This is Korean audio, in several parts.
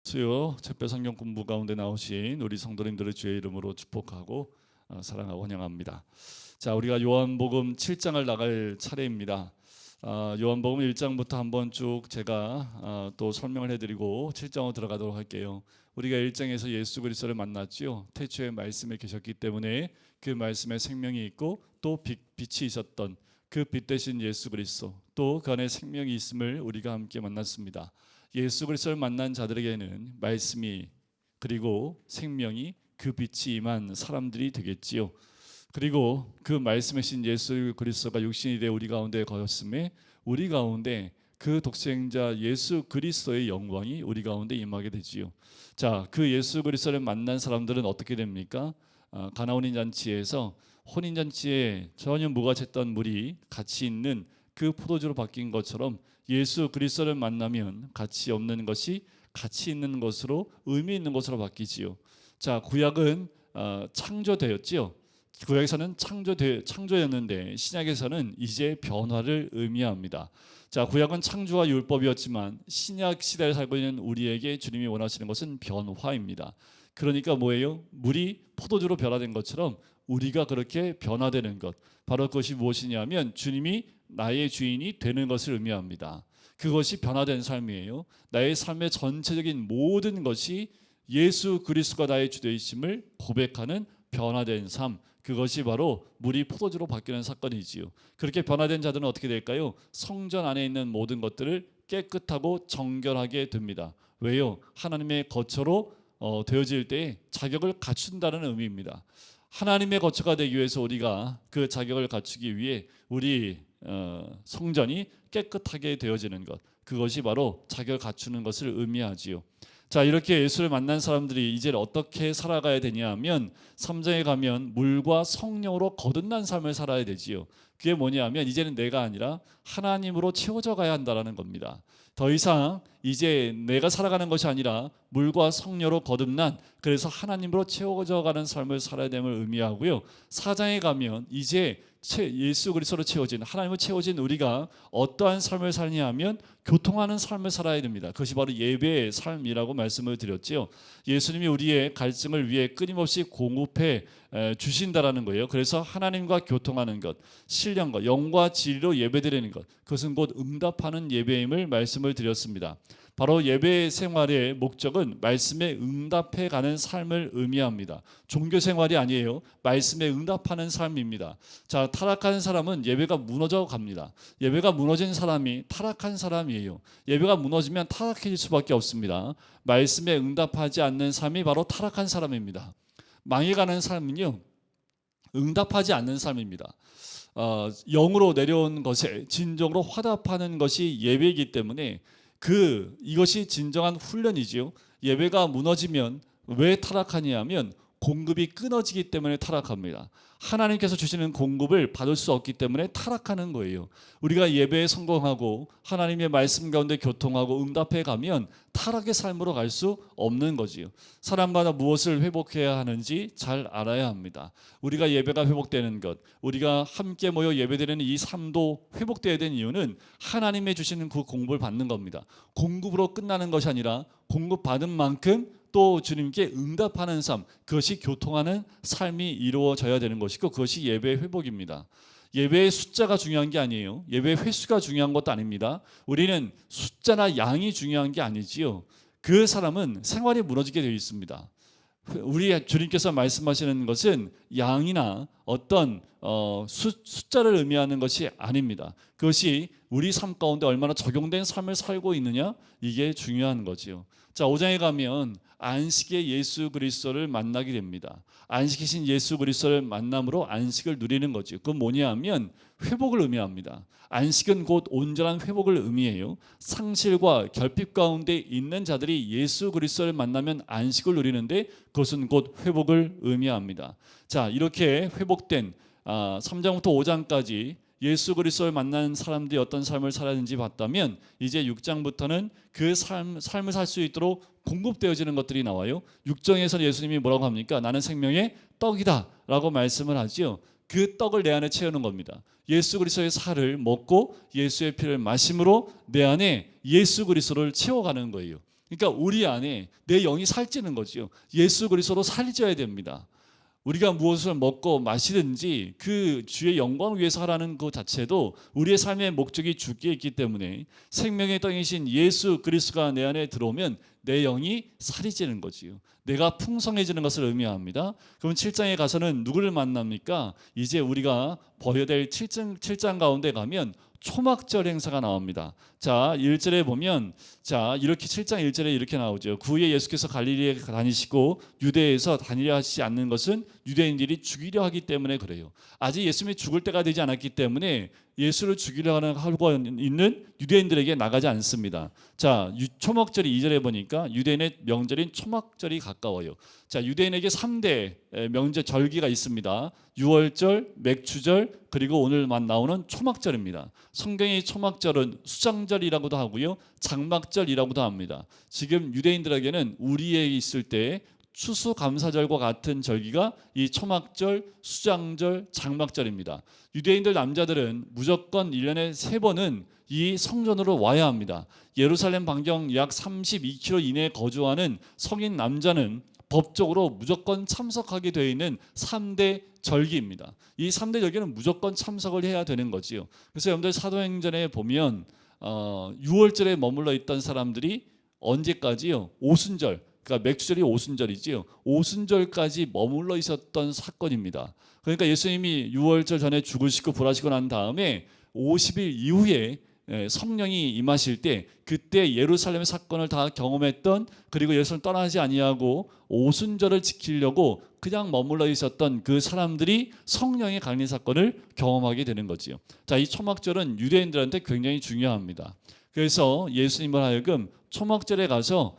수요 책배 성경 공부 가운데 나오신 우리 성도님들의 주의 이름으로 축복하고 사랑하고 환영합니다. 자, 우리가 요한복음 7장을 나갈 차례입니다. 요한복음 1장부터 한번 쭉 제가 또 설명을 해드리고 7장으로 들어가도록 할게요. 우리가 1장에서 예수 그리스도를 만났지요. 태초에 말씀에 계셨기 때문에 그 말씀에 생명이 있고 또 빛이 있었던 그 빛 대신 예수 그리스도, 또 그 안에 생명이 있음을 우리가 함께 만났습니다. 예수 그리스도를 만난 자들에게는 말씀이 그리고 생명이 그 빛이 임한 사람들이 되겠지요. 그리고 그 말씀이신 예수 그리스도가 육신이 되어 우리 가운데 거하였음에 우리 가운데 그 독생자 예수 그리스도의 영광이 우리 가운데 임하게 되지요. 자, 그 예수 그리스도를 만난 사람들은 어떻게 됩니까? 가나 혼인잔치에서 혼인잔치에 전혀 무가쳤던 물이 같이 있는 그 포도주로 바뀐 것처럼 예수 그리스도를 만나면 가치 없는 것이 가치 있는 것으로 의미 있는 것으로 바뀌지요. 자, 구약은 창조되었지요. 구약에서는 창조였는데 신약에서는 이제 변화를 의미합니다. 자, 구약은 창조와 율법이었지만 신약 시대에 살고 있는 우리에게 주님이 원하시는 것은 변화입니다. 그러니까 뭐예요? 물이 포도주로 변화된 것처럼 우리가 그렇게 변화되는 것, 바로 그것이 무엇이냐면 주님이 나의 주인이 되는 것을 의미합니다. 그것이 변화된 삶이에요. 나의 삶의 전체적인 모든 것이 예수 그리스도가 나의 주되심을 고백하는 변화된 삶, 그것이 바로 물이 포도주로 바뀌는 사건이지요. 그렇게 변화된 자들은 어떻게 될까요? 성전 안에 있는 모든 것들을 깨끗하고 정결하게 됩니다. 왜요? 하나님의 거처로 되어질 때에 자격을 갖춘다는 의미입니다. 하나님의 거처가 되기 위해서 우리가 그 자격을 갖추기 위해 우리 성전이 깨끗하게 되어지는 것, 그것이 바로 자격을 갖추는 것을 의미하지요. 자, 이렇게 예수를 만난 사람들이 이제 어떻게 살아가야 되냐 하면 3장에 가면 물과 성령으로 거듭난 삶을 살아야 되지요. 그게 뭐냐 하면 이제는 내가 아니라 하나님으로 채워져 가야 한다는 겁니다. 더 이상 이제 내가 살아가는 것이 아니라 물과 성령으로 거듭난, 그래서 하나님으로 채워져 가는 삶을 살아야 됨을 의미하고요. 4장에 가면 이제 예수 그리스도로 채워진, 하나님으로 채워진 우리가 어떠한 삶을 살냐 하면 교통하는 삶을 살아야 됩니다. 그것이 바로 예배의 삶이라고 말씀을 드렸죠. 예수님이 우리의 갈증을 위해 끊임없이 공급해 주신다라는 거예요. 그래서 하나님과 교통하는 것, 신령과 영과 진리로 예배드리는 것, 그것은 곧 응답하는 예배임을 말씀을 드렸습니다. 바로 예배 생활의 목적은 말씀에 응답해 가는 삶을 의미합니다. 종교 생활이 아니에요. 말씀에 응답하는 삶입니다. 자, 타락한 사람은 예배가 무너져 갑니다. 예배가 무너진 사람이 타락한 사람이에요. 예배가 무너지면 타락해질 수밖에 없습니다. 말씀에 응답하지 않는 삶이 바로 타락한 사람입니다. 망해가는 삶은요, 응답하지 않는 삶입니다. 영으로 내려온 것에 진정으로 화답하는 것이 예배이기 때문에 이것이 진정한 훈련이지요. 예배가 무너지면 왜 타락하냐면 공급이 끊어지기 때문에 타락합니다. 하나님께서 주시는 공급을 받을 수 없기 때문에 타락하는 거예요. 우리가 예배에 성공하고 하나님의 말씀 가운데 교통하고 응답해 가면 타락의 삶으로 갈 수 없는 거지요. 사람마다 무엇을 회복해야 하는지 잘 알아야 합니다. 우리가 예배가 회복되는 것, 우리가 함께 모여 예배드리는 이 삶도 회복되어야 되는 이유는 하나님의 주시는 그 공급을 받는 겁니다. 공급으로 끝나는 것이 아니라 공급받은 만큼 또 주님께 응답하는 삶, 그것이 교통하는 삶이 이루어져야 되는 것이고, 그것이 예배의 회복입니다. 예배의 숫자가 중요한 게 아니에요. 예배의 횟수가 중요한 것도 아닙니다. 우리는 숫자나 양이 중요한 게 아니지요. 그 사람은 생활이 무너지게 되어 있습니다. 우리 주님께서 말씀하시는 것은 양이나 어떤 숫자를 의미하는 것이 아닙니다. 그것이 우리 삶 가운데 얼마나 적용된 삶을 살고 있느냐, 이게 중요한 거지요. 자, 5장에 가면 안식의 예수 그리스도를 만나게 됩니다. 안식이신 예수 그리스도를 만남으로 안식을 누리는 거죠. 그건 뭐냐 하면 회복을 의미합니다. 안식은 곧 온전한 회복을 의미해요. 상실과 결핍 가운데 있는 자들이 예수 그리스도를 만나면 안식을 누리는데 그것은 곧 회복을 의미합니다. 자, 이렇게 회복된 3장부터 5장까지 예수 그리스도를 만난 사람들이 어떤 삶을 살았는지 봤다면, 이제 6장부터는 그 삶을 살 수 있도록 공급되어지는 것들이 나와요. 6장에서 예수님이 뭐라고 합니까? 나는 생명의 떡이다 라고 말씀을 하죠. 그 떡을 내 안에 채우는 겁니다. 예수 그리스도의 살을 먹고 예수의 피를 마심으로 내 안에 예수 그리스도를 채워가는 거예요. 그러니까 우리 안에 내 영이 살찌는 거지요. 예수 그리스도로 살쪄야 됩니다. 우리가 무엇을 먹고 마시든지 그 주의 영광을 위해서 하라는 것 자체도 우리의 삶의 목적이 주께 있기 때문에 생명의 떡이신 예수 그리스도가 내 안에 들어오면 내 영이 살이 찌는 거지요. 내가 풍성해지는 것을 의미합니다. 그럼 7장에 가서는 누구를 만납니까? 이제 우리가 보여야 될 7장 가운데 가면 초막절 행사가 나옵니다. 자, 1절에 보면 자, 이렇게 7장 1절에 이렇게 나오죠. 그 후에 예수께서 갈릴리에 다니시고 유대에서 다니려 하시지 않는 것은 유대인들이 죽이려 하기 때문에 그래요. 아직 예수님이 죽을 때가 되지 않았기 때문에 예수를 죽이려 하고 있는 유대인들에게 나가지 않습니다. 자, 초막절이 2절에 보니까 유대인의 명절인 초막절이 가까워요. 자, 유대인에게 3대 명절 절기가 있습니다. 유월절, 맥추절, 그리고 오늘만 나오는 초막절입니다. 성경의 초막절은 수장절이라고도 하고요, 장막절이라고도 합니다. 지금 유대인들에게는 우리에 있을 때 추수감사절과 같은 절기가 이 초막절, 수장절, 장막절입니다. 유대인들 남자들은 무조건 1년에 3번은 이 성전으로 와야 합니다. 예루살렘 반경 약 32km 이내에 거주하는 성인 남자는 법적으로 무조건 참석하게 되어 있는 3대 절기입니다. 이 3대 절기는 무조건 참석을 해야 되는 거지요. 그래서 여러분들 사도행전에 보면 6월절에 머물러 있던 사람들이 언제까지요? 오순절, 그러니까 맥주절이 오순절이지요. 오순절까지 머물러 있었던 사건입니다. 그러니까 예수님이 6월절 전에 죽으시고 부활하시고 난 다음에 50일 이후에 성령이 임하실 때 그때 예루살렘의 사건을 다 경험했던, 그리고 예수를 떠나지 아니하고 오순절을 지키려고 그냥 머물러 있었던 그 사람들이 성령의 강림 사건을 경험하게 되는 거지요. 자, 이 초막절은 유대인들한테 굉장히 중요합니다. 그래서 예수님을 하여금 초막절에 가서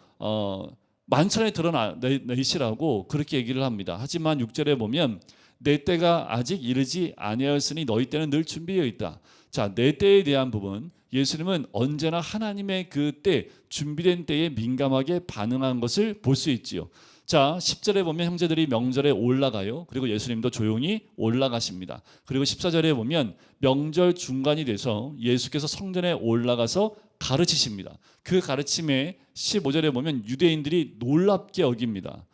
만찬에 드러내시라고 그렇게 얘기를 합니다. 하지만 6절에 보면 내 때가 아직 이르지 아니하였으니 너희 때는 늘 준비되어 있다. 자, 내 때에 대한 부분, 예수님은 언제나 하나님의 그 때, 준비된 때에 민감하게 반응한 것을 볼 수 있지요. 자, 10절에 보면 형제들이 명절에 올라가요. 그리고 예수님도 조용히 올라가십니다. 그리고 14절에 보면 명절 중간이 돼서 예수께서 성전에 올라가서 가르치십니다. 그 가르침에 15절에 보면 유대인들이 놀랍게 여깁니다.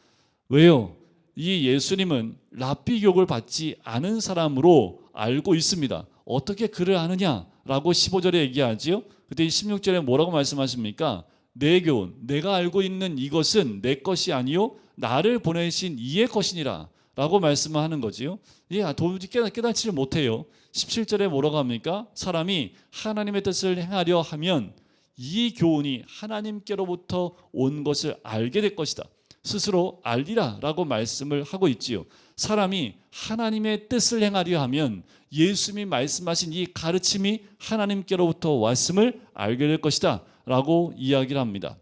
왜요? 이 예수님은 랍비 교육을 받지 않은 사람으로 알고 있습니다. 어떻게 그를 아느냐라고 15절에 얘기하지요. 그때 16절에 뭐라고 말씀하십니까? 내 교훈, 내가 알고 있는 이것은 내 것이 아니요 나를 보내신 이의 것이니라 라고 말씀하는 거지요. 도무지 깨닫지를 못해요. 17절에 뭐라고 합니까? 사람이 하나님의 뜻을 행하려 하면 이 교훈이 하나님께로부터 온 것을 알게 될 것이다. 스스로 알리라 라고 말씀을 하고 있지요. 사람이 하나님의 뜻을 행하려 하면 예수님이 말씀하신 이 가르침이 하나님께로부터 왔음을 알게 될 것이다 라고 이야기를 합니다.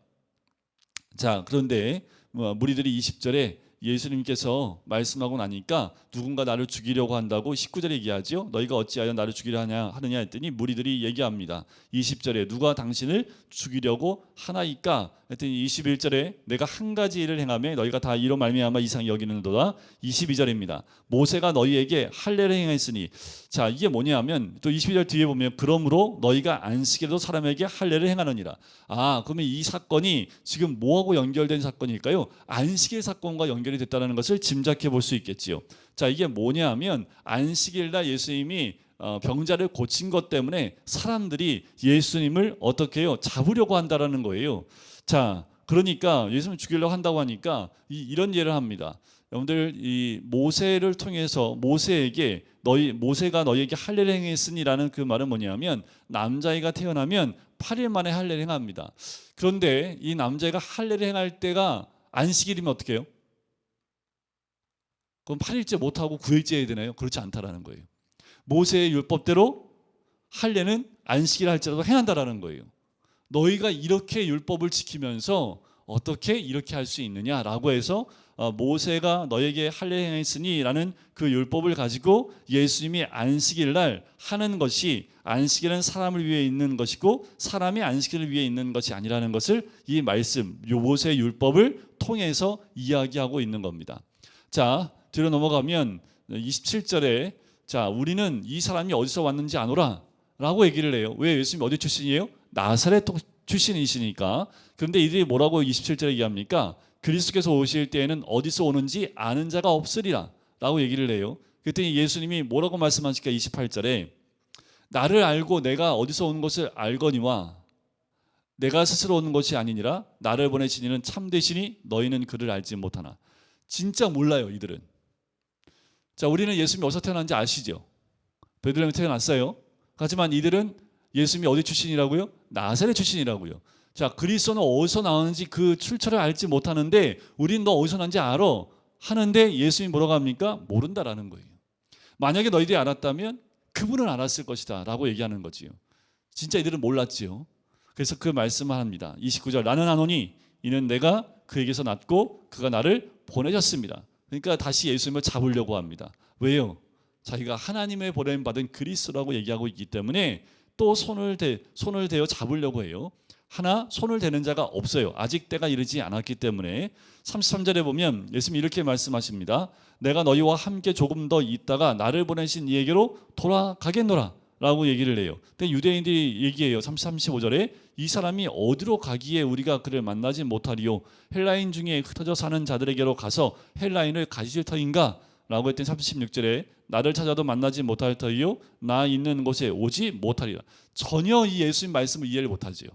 자, 그런데 무리들이 20절에 예수님께서 말씀하고 나니까 누군가 나를 죽이려고 한다고 19절에 얘기하죠. 너희가 어찌하여 나를 죽이려 하느냐 했더니 무리들이 얘기합니다. 20절에 누가 당신을 죽이려고 하나이까 했더니 21절에 내가 한 가지 일을 행하며 너희가 다 이로 말미암아 이상히 여기는도다. 22절입니다. 모세가 너희에게 할례를 행했으니, 자, 이게 뭐냐면 또 22절 뒤에 보면 그러므로 너희가 안식일에도 사람에게 할례를 행하느니라. 그러면 이 사건이 지금 뭐하고 연결된 사건일까요? 안식일 사건과 연결이 됐다는 것을 짐작해 볼 수 있겠지요. 자, 이게 뭐냐면 안식일날 예수님이 병자를 고친 것 때문에 사람들이 예수님을 어떻게 해요? 잡으려고 한다라는 거예요. 자, 그러니까 예수님을 죽이려고 한다고 하니까 이런 예를 합니다. 여러분들, 이 모세를 통해서 모세가 너희에게 할례를 행했으니라는 그 말은 뭐냐면 남자아이가 태어나면 8일 만에 할례를 행합니다. 그런데 이 남자아이가 할례를 행할 때가 안식일이면 어떻게 해요? 그럼 8일째 못하고 9일째 해야 되나요? 그렇지 않다라는 거예요. 모세의 율법대로 할례는 안식일 할지라도 행한다라는 거예요. 너희가 이렇게 율법을 지키면서 어떻게 이렇게 할 수 있느냐라고 해서 모세가 너에게 할례 행했으니라는 그 율법을 가지고 예수님이 안식일 날 하는 것이, 안식일은 사람을 위해 있는 것이고 사람이 안식일을 위해 있는 것이 아니라는 것을 이 말씀, 모세의 율법을 통해서 이야기하고 있는 겁니다. 자, 뒤로 넘어가면 27절에 자, 우리는 이 사람이 어디서 왔는지 아노라 라고 얘기를 해요. 왜? 예수님이 어디 출신이에요? 나사렛 출신이시니까. 그런데 이들이 뭐라고 27절에 얘기합니까? 그리스도께서 오실 때에는 어디서 오는지 아는 자가 없으리라 라고 얘기를 해요. 그랬더니 예수님이 뭐라고 말씀하실까? 28절에 나를 알고 내가 어디서 오는 것을 알거니와 내가 스스로 오는 것이 아니니라 나를 보내신 이는 참되시니 너희는 그를 알지 못하나. 진짜 몰라요 이들은. 자, 우리는 예수님이 어디서 태어난지 아시죠? 베들레헴에 태어났어요. 하지만 이들은 예수님이 어디 출신이라고요? 나사렛 출신이라고요. 자, 그리스도는 어디서 나오는지 그 출처를 알지 못하는데 우린 너 어디서 난지 알아 하는데 예수님이 뭐라고 합니까? 모른다라는 거예요. 만약에 너희들이 알았다면 그분은 알았을 것이다 라고 얘기하는 거지요. 진짜 이들은 몰랐지요. 그래서 그 말씀을 합니다. 29절 나는 아노니 이는 내가 그에게서 났고 그가 나를 보내셨습니다. 그러니까 다시 예수님을 잡으려고 합니다. 왜요? 자기가 하나님의 보냄받은 그리스도라고 얘기하고 있기 때문에 또 손을 대어 잡으려고 해요. 하나 손을 대는 자가 없어요. 아직 때가 이르지 않았기 때문에. 33절에 보면 예수님이 이렇게 말씀하십니다. 내가 너희와 함께 조금 더 있다가 나를 보내신 이에게로 돌아가겠노라 라고 얘기를 해요. 근데 유대인들이 얘기해요. 35절에 이 사람이 어디로 가기에 우리가 그를 만나지 못하리요? 헬라인 중에 흩어져 사는 자들에게로 가서 헬라인을 가지실 터인가? 라고 했더니 36절에 나를 찾아도 만나지 못할 터이요 나 있는 곳에 오지 못하리라. 전혀 이 예수님 말씀을 이해를 못하지요.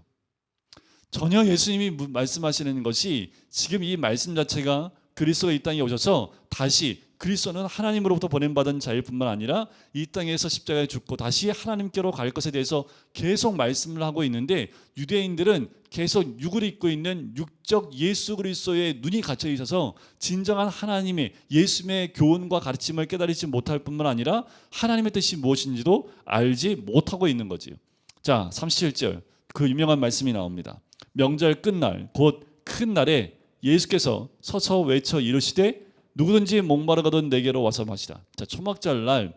전혀 예수님이 말씀하시는 것이 지금 이 말씀 자체가 그리스도가 이 땅에 오셔서 다시 그리스도는 하나님으로부터 보냄받은 자일 뿐만 아니라 이 땅에서 십자가에 죽고 다시 하나님께로 갈 것에 대해서 계속 말씀을 하고 있는데 유대인들은 계속 육을 입고 있는 육적 예수 그리스도의 눈이 갇혀 있어서 진정한 하나님의 예수님의 교훈과 가르침을 깨달지 못할 뿐만 아니라 하나님의 뜻이 무엇인지도 알지 못하고 있는 거지요. 자, 37절 그 유명한 말씀이 나옵니다. 명절 끝날 곧 큰 날에 예수께서 서서 외쳐 이르시되 누구든지 목마르거든 내게로 와서 마시라. 자, 초막절 날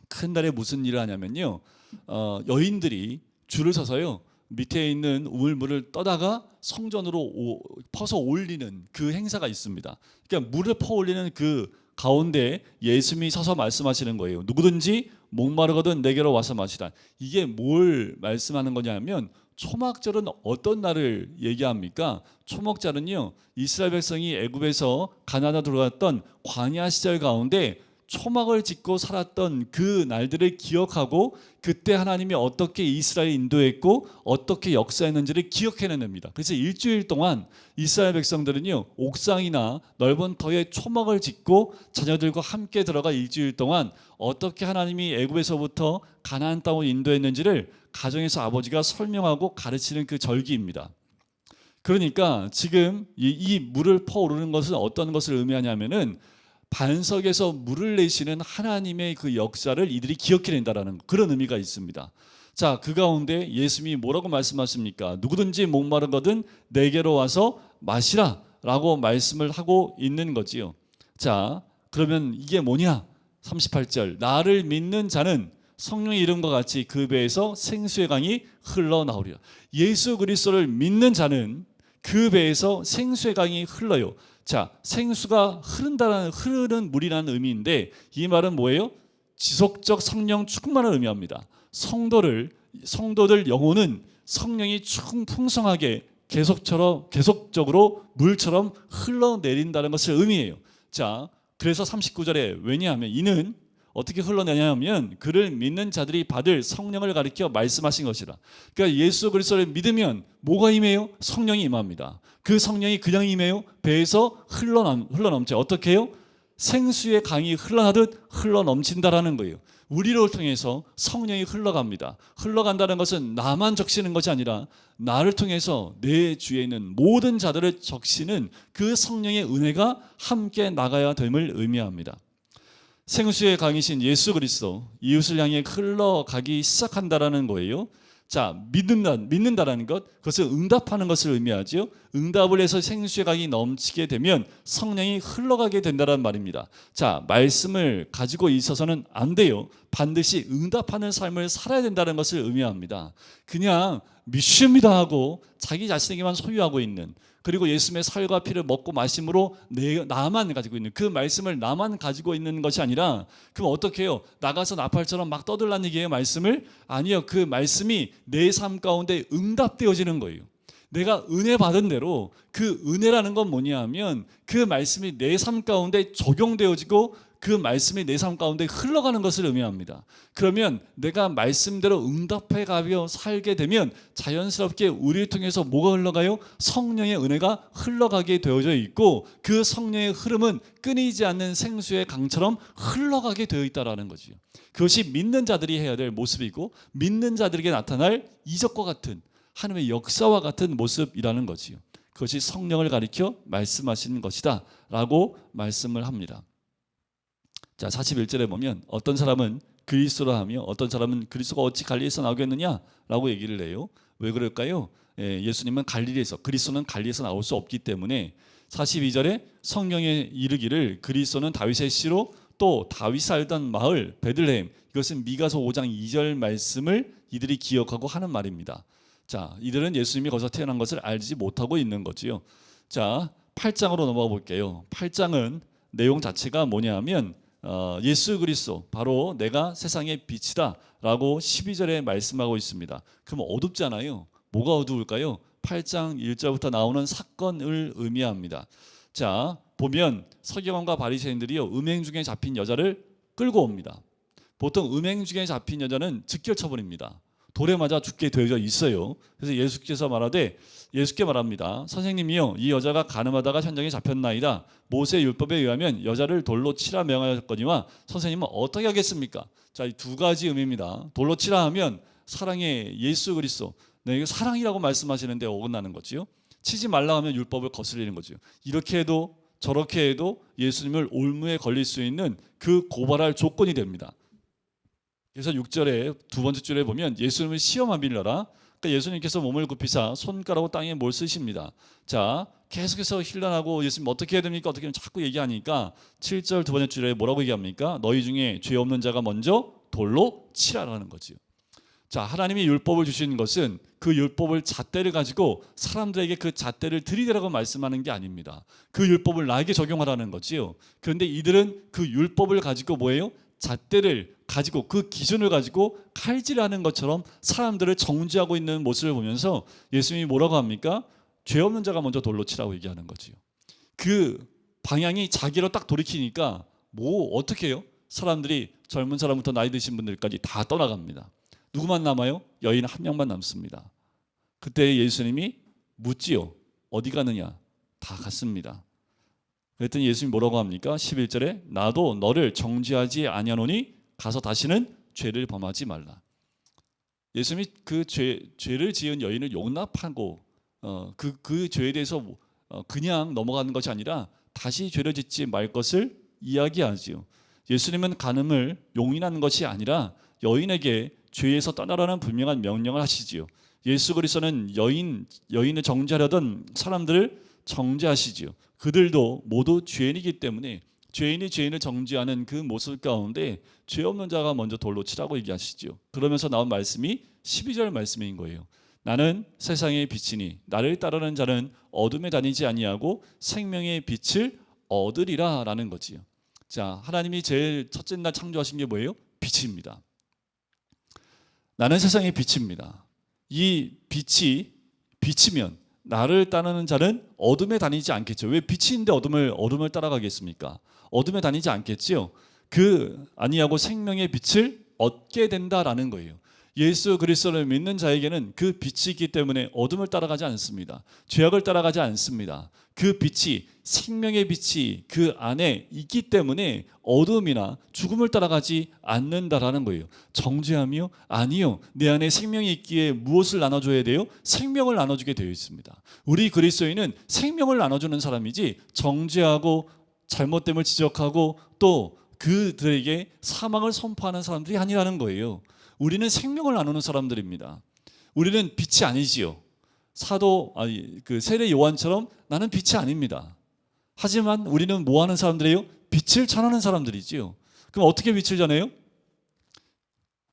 큰 날에 무슨 일을 하냐면요, 여인들이 줄을 서서요 밑에 있는 우물물을 떠다가 성전으로 퍼서 올리는 그 행사가 있습니다. 그러니까 물을 퍼 올리는 그 가운데 예수님이 서서 말씀하시는 거예요. 누구든지 목마르거든 내게로 와서 마시라. 이게 뭘 말씀하는 거냐면 초막절은 어떤 날을 얘기합니까? 초막절은요 이스라엘 백성이 애굽에서 가나안으로 들어갔던 광야 시절 가운데 초막을 짓고 살았던 그 날들을 기억하고 그때 하나님이 어떻게 이스라엘을 인도했고 어떻게 역사했는지를 기억해내는 겁니다. 그래서 일주일 동안 이스라엘 백성들은요 옥상이나 넓은 터에 초막을 짓고 자녀들과 함께 들어가 일주일 동안 어떻게 하나님이 애굽에서부터 가나안 땅으로 인도했는지를 가정에서 아버지가 설명하고 가르치는 그 절기입니다. 그러니까 지금 이 물을 퍼오르는 것은 어떤 것을 의미하냐면은 반석에서 물을 내시는 하나님의 그 역사를 이들이 기억해낸다라는 그런 의미가 있습니다. 자, 그 가운데 예수님이 뭐라고 말씀하십니까? 누구든지 목마르거든 내게로 와서 마시라 라고 말씀을 하고 있는 거지요. 자, 그러면 이게 뭐냐? 38절 나를 믿는 자는 성령의 이름과 같이 그 배에서 생수의 강이 흘러나오리라. 예수 그리스도를 믿는 자는 그 배에서 생수의 강이 흘러요. 자, 생수가 흐르는 물이라는 의미인데 이 말은 뭐예요? 지속적 성령 충만을 의미합니다. 성도들 영혼은 성령이 풍성하게 계속적으로 물처럼 흘러내린다는 것을 의미해요. 자, 그래서 39절에 왜냐하면 이는 어떻게 흘러내냐면 그를 믿는 자들이 받을 성령을 가리켜 말씀하신 것이라. 그러니까 예수 그리스도를 믿으면 뭐가 임해요? 성령이 임합니다. 그 성령이 그냥 임해요? 배에서 흘러넘쳐. 어떻게 해요? 생수의 강이 흘러나듯 흘러넘친다라는 거예요. 우리를 통해서 성령이 흘러갑니다. 흘러간다는 것은 나만 적시는 것이 아니라 나를 통해서 내 주위에 있는 모든 자들을 적시는 그 성령의 은혜가 함께 나가야 됨을 의미합니다. 생수의 강이신 예수 그리스도 이웃을 향해 흘러가기 시작한다라는 거예요. 자, 믿는다라는 것, 그것을 응답하는 것을 의미하죠. 응답을 해서 생수의 강이 넘치게 되면 성령이 흘러가게 된다는 말입니다. 자, 말씀을 가지고 있어서는 안 돼요. 반드시 응답하는 삶을 살아야 된다는 것을 의미합니다. 그냥 믿습니다 하고 자기 자신에게만 소유하고 있는, 그리고 예수님의 살과 피를 먹고 마심으로 나만 가지고 있는, 그 말씀을 나만 가지고 있는 것이 아니라, 그럼 어떻게 해요? 나가서 나팔처럼 막 떠들라는 얘기예요, 말씀을? 아니요, 그 말씀이 내 삶 가운데 응답되어지는 거예요. 내가 은혜 받은 대로, 그 은혜라는 건 뭐냐 하면 그 말씀이 내 삶 가운데 적용되어지고 그 말씀이 내 삶 가운데 흘러가는 것을 의미합니다. 그러면 내가 말씀대로 응답해 가며 살게 되면 자연스럽게 우리를 통해서 뭐가 흘러가요? 성령의 은혜가 흘러가게 되어져 있고, 그 성령의 흐름은 끊이지 않는 생수의 강처럼 흘러가게 되어 있다는 거죠. 그것이 믿는 자들이 해야 될 모습이고, 믿는 자들에게 나타날 이적과 같은 하나님의 역사와 같은 모습이라는 거지요. 그것이 성령을 가리켜 말씀하시는 것이다 라고 말씀을 합니다. 자, 41절에 보면 어떤 사람은 그리스도라 하며 어떤 사람은 그리스도가 어찌 갈릴리에서 나오겠느냐라고 얘기를 해요. 왜 그럴까요? 예수님은 갈릴리에서, 그리스도는 갈릴리에서 나올 수 없기 때문에 42절에 성경에 이르기를 그리스도는 다윗의 씨로 또 다윗이 살던 마을 베들레헴, 이것은 미가서 5장 2절 말씀을 이들이 기억하고 하는 말입니다. 자, 이들은 예수님이 거기서 태어난 것을 알지 못하고 있는 거지요. 자, 8장으로 넘어가 볼게요. 8장은 내용 자체가 뭐냐 하면 예수 그리스도 바로 내가 세상의 빛이다 라고 12절에 말씀하고 있습니다. 그럼 어둡잖아요. 뭐가 어두울까요? 8장 1절부터 나오는 사건을 의미합니다. 자, 보면 서기관과 바리새인들이요, 음행 중에 잡힌 여자를 끌고 옵니다. 보통 음행 중에 잡힌 여자는 즉결처분입니다. 돌에 맞아 죽게 되어져 있어요. 그래서 예수께서 예수께 말합니다. 선생님이요, 이 여자가 간음하다가 현장에 잡혔나이다. 모세 율법에 의하면 여자를 돌로 치라 명하였거니와 선생님은 어떻게 하겠습니까? 자, 이 두 가지 의미입니다. 돌로 치라 하면 사랑의 예수 그리스도, 이거 사랑이라고 말씀하시는데 어긋나는 거지요. 치지 말라 하면 율법을 거스르는 거죠. 이렇게 해도 저렇게 해도 예수님을 올무에 걸릴 수 있는 그 고발할 조건이 됩니다. 그래서 6절에 두 번째 줄에 보면 예수님을 시험하 빌려라. 그러니까 예수님께서 몸을 굽히사 손가락으로 땅에 뭘 쓰십니다. 자, 계속해서 힐난하고 예수님 어떻게 해야 됩니까? 어떻게 하면 자꾸 얘기하니까 7절 두 번째 줄에 뭐라고 얘기합니까? 너희 중에 죄 없는 자가 먼저 돌로 치라라는 거지요. 자, 하나님이 율법을 주신 것은 그 율법을 잣대를 가지고 사람들에게 그 잣대를 들이대라고 말씀하는 게 아닙니다. 그 율법을 나에게 적용하라는 거지요. 그런데 이들은 그 율법을 가지고 뭐예요? 잣대를 가지고, 그 기준을 가지고 칼질하는 것처럼 사람들을 정죄하고 있는 모습을 보면서 예수님이 뭐라고 합니까? 죄 없는 자가 먼저 돌로 치라고 얘기하는 거지요. 그 방향이 자기로 딱 돌이키니까 뭐 어떻게 해요? 사람들이 젊은 사람부터 나이 드신 분들까지 다 떠나갑니다. 누구만 남아요? 여인 한 명만 남습니다. 그때 예수님이 묻지요. 어디 가느냐? 다 갔습니다. 그랬더니 예수님이 뭐라고 합니까? 11절에 나도 너를 정죄하지 아니하노니 가서 다시는 죄를 범하지 말라. 예수님이 그 죄를 지은 여인을 용납하고 그 죄에 대해서 그냥 넘어가는 것이 아니라 다시 죄를 짓지 말 것을 이야기하지요. 예수님은 간음을 용인하는 것이 아니라 여인에게 죄에서 떠나라는 분명한 명령을 하시지요. 예수 그리스도는 여인을 정죄하려던 사람들을 정죄하시지요. 그들도 모두 죄인이기 때문에 죄인이 죄인을 정죄하는 그 모습 가운데 죄 없는 자가 먼저 돌로 치라고 얘기하시죠. 그러면서 나온 말씀이 12절 말씀인 거예요. 나는 세상의 빛이니 나를 따르는 자는 어둠에 다니지 아니하고 생명의 빛을 얻으리라 라는 거지요. 자, 하나님이 제일 첫째 날 창조하신 게 뭐예요? 빛입니다. 나는 세상의 빛입니다. 이 빛이 빛이면 나를 따르는 자는 어둠에 다니지 않겠죠. 왜 빛인데 어둠을 따라가겠습니까? 어둠에 다니지 않겠지요. 아니하고 생명의 빛을 얻게 된다라는 거예요. 예수 그리스도를 믿는 자에게는 그 빛이 있기 때문에 어둠을 따라가지 않습니다. 죄악을 따라가지 않습니다. 그 빛이, 생명의 빛이 그 안에 있기 때문에 어둠이나 죽음을 따라가지 않는다라는 거예요. 정죄하며 아니요, 내 안에 생명이 있기에 무엇을 나눠줘야 돼요? 생명을 나눠주게 되어 있습니다. 우리 그리스도인은 생명을 나눠주는 사람이지 정죄하고 잘못됨을 지적하고 또 그들에게 사망을 선포하는 사람들이 아니라는 거예요. 우리는 생명을 나누는 사람들입니다. 우리는 빛이 아니지요. 세례 요한처럼 나는 빛이 아닙니다. 하지만 우리는 뭐 하는 사람들이에요? 빛을 전하는 사람들이지요. 그럼 어떻게 빛을 전해요?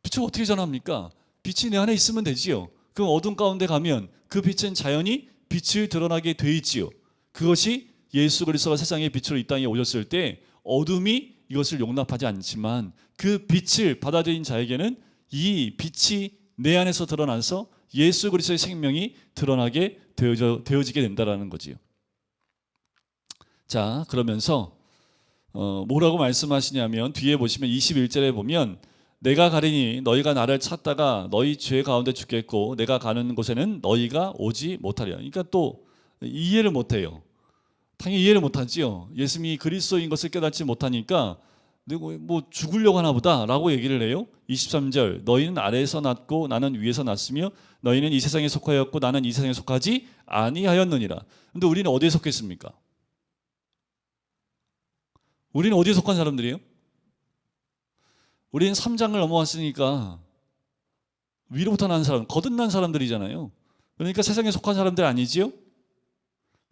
빛을 어떻게 전합니까? 빛이 내 안에 있으면 되지요. 그럼 어둠 가운데 가면 그 빛은 자연히 빛을 드러나게 돼 있지요. 그것이 예수 그리스도가 세상의 빛으로 이 땅에 오셨을 때 어둠이 이것을 용납하지 않지만 그 빛을 받아들인 자에게는 이 빛이 내 안에서 드러나서 예수 그리스도의 생명이 드러나게 되어지게 된다라는 거지요. 자, 그러면서 뭐라고 말씀하시냐면 뒤에 보시면 21절에 보면 내가 가리니 너희가 나를 찾다가 너희 죄 가운데 죽겠고 내가 가는 곳에는 너희가 오지 못하리라. 그러니까 또 이해를 못해요. 당연히 이해를 못하지요. 예수님이 그리스도인 것을 깨닫지 못하니까 뭐 죽으려고 하나 보다라고 얘기를 해요. 23절 너희는 아래에서 났고 나는 위에서 났으며 너희는 이 세상에 속하였고 나는 이 세상에 속하지 아니하였느니라. 근데 우리는 어디에 속했습니까? 우리는 어디에 속한 사람들이에요? 우리는 3장을 넘어왔으니까 위로부터 난 사람, 거듭난 사람들이잖아요. 그러니까 세상에 속한 사람들 아니지요?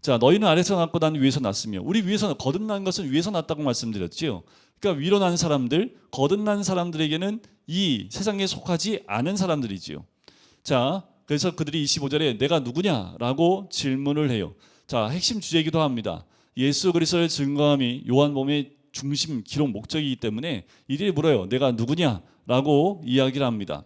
자, 너희는 아래에서 났고 난 위에서 났으며, 우리 위에서 거듭난 것은 위에서 났다고 말씀드렸지요. 그러니까 위로 난 사람들, 거듭난 사람들에게는 이 세상에 속하지 않은 사람들이지요. 자, 그래서 그들이 25절에 내가 누구냐라고 질문을 해요. 자, 핵심 주제이기도 합니다. 예수 그리스도의 증거함이 요한복음의 중심 기록 목적이기 때문에 이들이 물어요. 내가 누구냐라고 이야기를 합니다.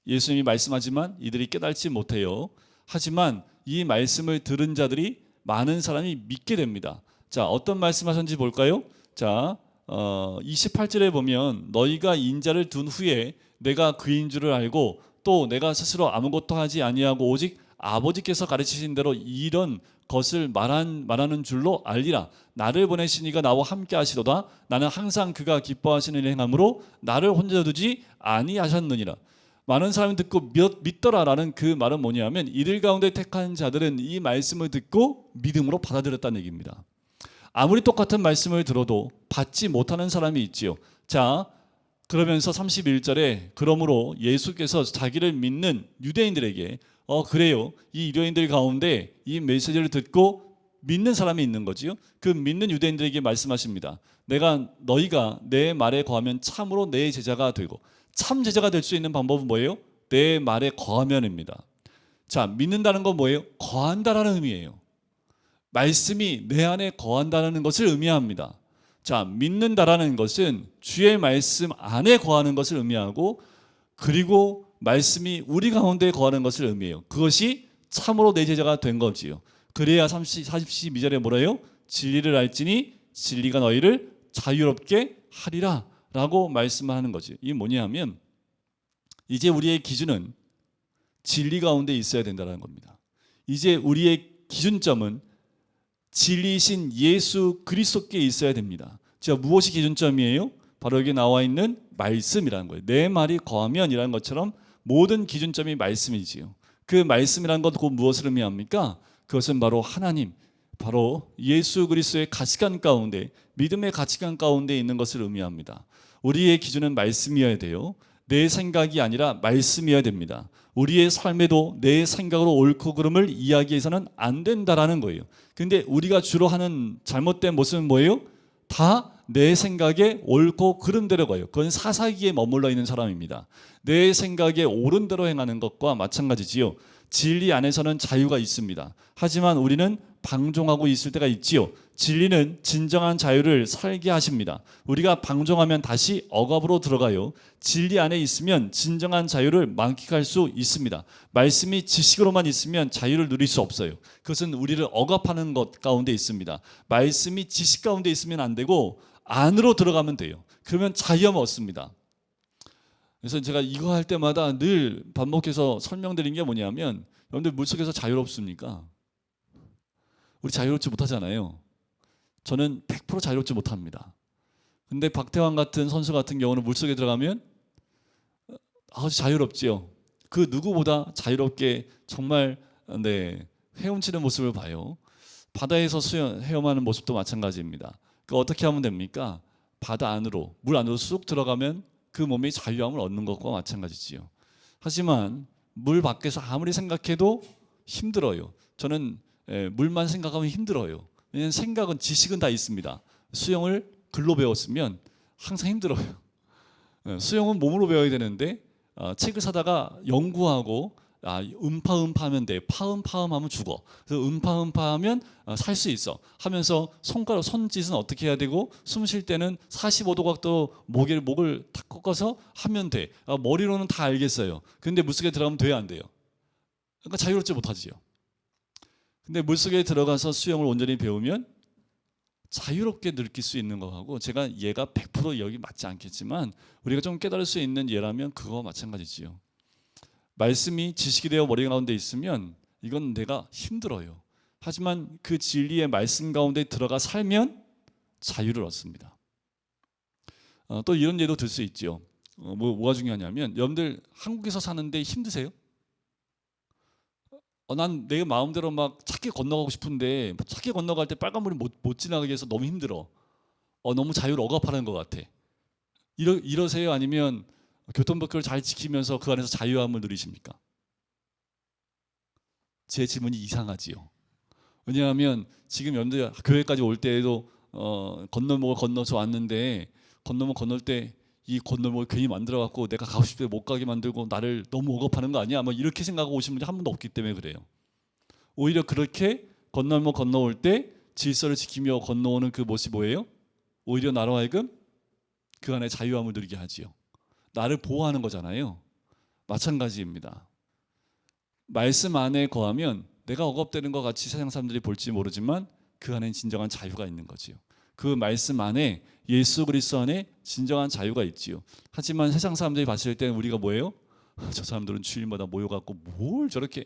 예수님이 말씀하지만 이들이 깨닫지 못해요. 하지만 이 말씀을 들은 자들이 많은 사람이 믿게 됩니다. 자, 어떤 말씀하셨는지 볼까요? 자, 28절에 보면 너희가 인자를 둔 후에 내가 그인 줄을 알고 또 내가 스스로 아무것도 하지 아니하고 오직 아버지께서 가르치신 대로 이런 것을 말하는 줄로 알리라. 나를 보내신 이가 나와 함께 하시도다. 나는 항상 그가 기뻐하시는 일 행함으로 나를 혼자 두지 아니하셨느니라. 많은 사람이 듣고 믿더라라는 그 말은 뭐냐면 이들 가운데 택한 자들은 이 말씀을 듣고 믿음으로 받아들였다는 얘기입니다. 아무리 똑같은 말씀을 들어도 받지 못하는 사람이 있지요. 자, 그러면서 31절에 그러므로 예수께서 자기를 믿는 유대인들에게 그래요. 이 유대인들 가운데 이 메시지를 듣고 믿는 사람이 있는 거지요. 그 믿는 유대인들에게 말씀하십니다. 너희가 내 말에 거하면 참으로 내 제자가 되고, 참 제자가 될 수 있는 방법은 뭐예요? 내 말에 거하면입니다. 자, 믿는다는 건 뭐예요? 거한다라는 의미예요. 말씀이 내 안에 거한다는 것을 의미합니다. 자, 믿는다라는 것은 주의 말씀 안에 거하는 것을 의미하고, 그리고 말씀이 우리 가운데 거하는 것을 의미해요. 그것이 참으로 내 제자가 된 거지요. 그래야 42절에 뭐래요? 진리를 알지니 진리가 너희를 자유롭게 하리라 라고 말씀하는 거지. 이게 뭐냐면 이제 우리의 기준은 진리 가운데 있어야 된다는 겁니다. 이제 우리의 기준점은 진리이신 예수 그리스도께 있어야 됩니다. 자, 무엇이 기준점이에요? 바로 여기 나와 있는 말씀이라는 거예요. 내 말이 거하면이라는 것처럼 모든 기준점이 말씀이지요. 그 말씀이라는 것 곧 무엇을 의미합니까? 그것은 바로 하나님, 바로 예수 그리스도의 가치관 가운데, 믿음의 가치관 가운데 있는 것을 의미합니다. 우리의 기준은 말씀이어야 돼요. 내 생각이 아니라 말씀이어야 됩니다. 우리의 삶에도 내 생각으로 옳고 그름을 이야기해서는 안 된다라는 거예요. 근데 우리가 주로 하는 잘못된 모습은 뭐예요? 다 내 생각에 옳고 그른 대로 가요. 그건 사사기에 머물러 있는 사람입니다. 내 생각에 옳은 대로 행하는 것과 마찬가지지요. 진리 안에서는 자유가 있습니다. 하지만 우리는 방종하고 있을 때가 있지요. 진리는 진정한 자유를 살게 하십니다. 우리가 방종하면 다시 억압으로 들어가요. 진리 안에 있으면 진정한 자유를 만끽할 수 있습니다. 말씀이 지식으로만 있으면 자유를 누릴 수 없어요. 그것은 우리를 억압하는 것 가운데 있습니다. 말씀이 지식 가운데 있으면 안 되고 안으로 들어가면 돼요. 그러면 자유함을 얻습니다. 그래서 제가 이거 할 때마다 늘 반복해서 설명드린 게 뭐냐면, 여러분들 물속에서 자유롭습니까? 우리 자유롭지 못하잖아요. 저는 100% 자유롭지 못합니다. 근데 박태환 같은 선수 같은 경우는 물속에 들어가면 아주 자유롭지요. 그 누구보다 자유롭게 정말 헤엄치는 모습을 봐요. 바다에서 헤엄하는 모습도 마찬가지입니다. 어떻게 하면 됩니까? 바다 안으로, 물 안으로 쑥 들어가면 그 몸이 자유함을 얻는 것과 마찬가지지요. 하지만 물 밖에서 아무리 생각해도 힘들어요. 저는 물만 생각하면 힘들어요. 왜냐하면 생각은, 지식은 다 있습니다. 수영을 글로 배웠으면 항상 힘들어요. 수영은 몸으로 배워야 되는데 책을 사다가 연구하고 음파하면 돼. 파음하면 죽어. 그래서 음파하면 살 수 있어. 하면서 손짓은 어떻게 해야 되고 숨 쉴 때는 45도 각도 목을 탁 꺾어서 하면 돼. 머리로는 다 알겠어요. 근데 물속에 들어가면 돼야 안 돼요? 그러니까 자유롭지 못하지요. 근데 물속에 들어가서 수영을 온전히 배우면 자유롭게 느낄 수 있는 거하고, 제가 얘가 100% 여기 맞지 않겠지만 우리가 좀 깨달을 수 있는 예라면 그거와 마찬가지지요. 말씀이 지식이 되어 머리 가운데 있으면 이건 내가 힘들어요. 하지만 그 진리의 말씀 가운데 들어가 살면 자유를 얻습니다. 또 이런 예도 들 수 있죠. 뭐가 중요하냐면, 여러분들 한국에서 사는데 힘드세요? 난 내 마음대로 막 차게 건너가고 싶은데 차게 건너갈 때 빨간불이 못 지나가게 해서 너무 힘들어. 너무 자유를 억압하는 것 같아. 이러세요? 아니면 교통법규를 잘 지키면서 그 안에서 자유함을 누리십니까? 제 질문이 이상하지요. 왜냐하면 지금 여러분들 교회까지 올 때에도 건널목을 건너서 왔는데, 건널 때 이 건널목을 괜히 만들어 갖고 내가 가고 싶을 때 못 가게 만들고 나를 너무 억압하는 거 아니야? 이렇게 생각하고 오신 분이 한 분도 없기 때문에 그래요. 오히려 그렇게 건널목 건너올 때 질서를 지키며 건너오는 그 모습이 뭐예요? 오히려 나로 하여금 그 안에 자유함을 누리게 하지요. 나를 보호하는 거잖아요. 마찬가지입니다. 말씀 안에 거하면 내가 억압되는 것 같이 세상 사람들이 볼지 모르지만 그 안에 진정한 자유가 있는 거지요. 그 말씀 안에, 예수 그리스도 안에 진정한 자유가 있지요. 하지만 세상 사람들이 봤을 때는 우리가 뭐예요? 저 사람들은 주일마다 모여갖고 뭘 저렇게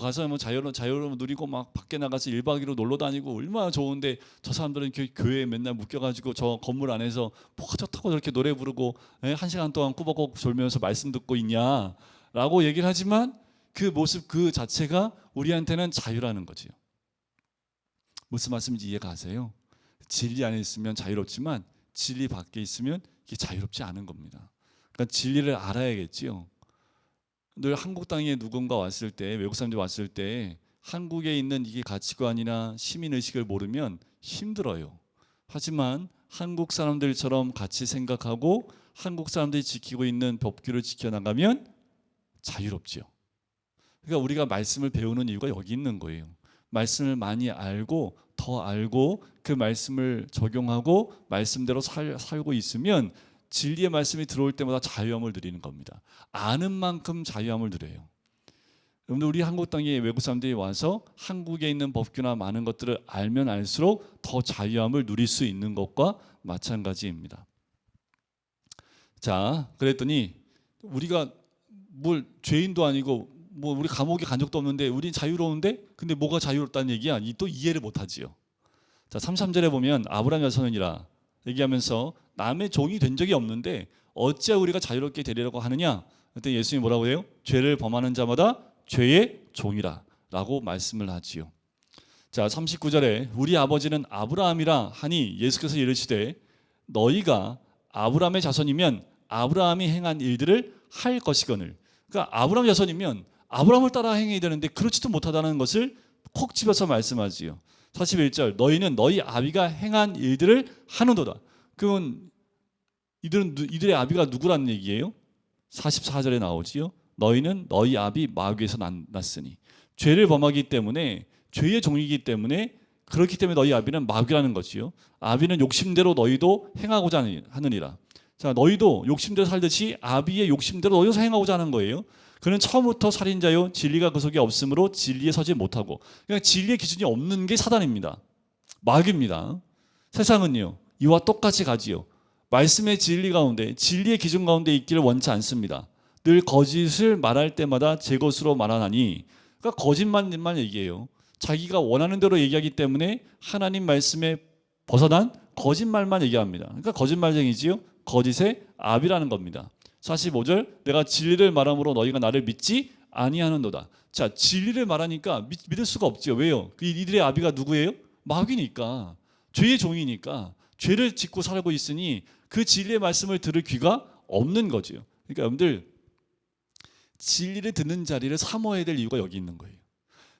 가서 자유를 누리고 막 밖에 나가서 1박 2일로 놀러 다니고 얼마나 좋은데, 저 사람들은 교회에 맨날 묶여가지고 저 건물 안에서 뭐가 좋다고 저렇게 노래 부르고 1시간 동안 꾸벅꾸벅 졸면서 말씀 듣고 있냐 라고 얘기를 하지만, 그 모습 그 자체가 우리한테는 자유라는 거지요. 무슨 말씀인지 이해가 가세요? 진리 안에 있으면 자유롭지만 진리 밖에 있으면 이게 자유롭지 않은 겁니다. 그러니까 진리를 알아야겠지요. 늘 한국 땅에 누군가 왔을 때, 외국 사람들이 왔을 때 한국에 있는 이게 가치관이나 시민의식을 모르면 힘들어요. 하지만 한국 사람들처럼 같이 생각하고 한국 사람들이 지키고 있는 법규를 지켜나가면 자유롭지요. 그러니까 우리가 말씀을 배우는 이유가 여기 있는 거예요. 말씀을 많이 알고 더 알고 그 말씀을 적용하고 말씀대로 살고 있으면 진리의 말씀이 들어올 때마다 자유함을 누리는 겁니다. 아는 만큼 자유함을 누려요. 여러분들, 우리 한국 땅에 외국 사람들이 와서 한국에 있는 법규나 많은 것들을 알면 알수록 더 자유함을 누릴 수 있는 것과 마찬가지입니다. 자, 그랬더니 우리가 뭘 죄인도 아니고 우리 감옥에 간 적도 없는데 우린 자유로운데, 근데 뭐가 자유롭다는 얘기야? 또 이해를 못하지요. 자, 33절에 보면 아브라함 자손이라 얘기하면서 남의 종이 된 적이 없는데 어찌 우리가 자유롭게 되리라고 하느냐? 그때 예수님이 뭐라고 해요? 죄를 범하는 자마다 죄의 종이라 라고 말씀을 하지요. 자, 39절에 우리 아버지는 아브라함이라 하니 예수께서 이르시되 너희가 아브라함의 자손이면 아브라함이 행한 일들을 할 것이거늘. 그러니까 아브라함 자손이면 아브라함을 따라 행해야 되는데 그렇지도 못하다는 것을 콕 집어서 말씀하지요. 41절 너희는 너희 아비가 행한 일들을 하는도다. 그건 이들의 아비가 누구라는 얘기예요? 44절에 나오지요. 너희는 너희 아비 마귀에서 났으니. 죄를 범하기 때문에, 죄의 종이기 때문에, 그렇기 때문에 너희 아비는 마귀라는 것이요. 아비는 욕심대로 너희도 행하고자 하느니라. 자, 너희도 욕심대로 살듯이 아비의 욕심대로 너희도 행하고자 하는 거예요. 그는 처음부터 살인자요 진리가 그 속에 없으므로 진리에 서지 못하고. 그러니까 진리의 기준이 없는 게 사단입니다. 마귀입니다. 세상은요 이와 똑같이 가지요. 말씀의 진리 가운데, 진리의 기준 가운데 있기를 원치 않습니다. 늘 거짓을 말할 때마다 제 것으로 말하나니. 그러니까 거짓말만 얘기해요. 자기가 원하는 대로 얘기하기 때문에 하나님 말씀에 벗어난 거짓말만 얘기합니다. 그러니까 거짓말쟁이지요. 거짓의 아비라는 겁니다. 45절 내가 진리를 말함으로 너희가 나를 믿지 아니하는도다. 자, 진리를 말하니까 믿을 수가 없죠. 왜요? 이들의 아비가 누구예요? 마귀니까, 죄의 종이니까, 죄를 짓고 살고 있으니 그 진리의 말씀을 들을 귀가 없는 거죠. 그러니까 여러분들, 진리를 듣는 자리를 사모해야 될 이유가 여기 있는 거예요.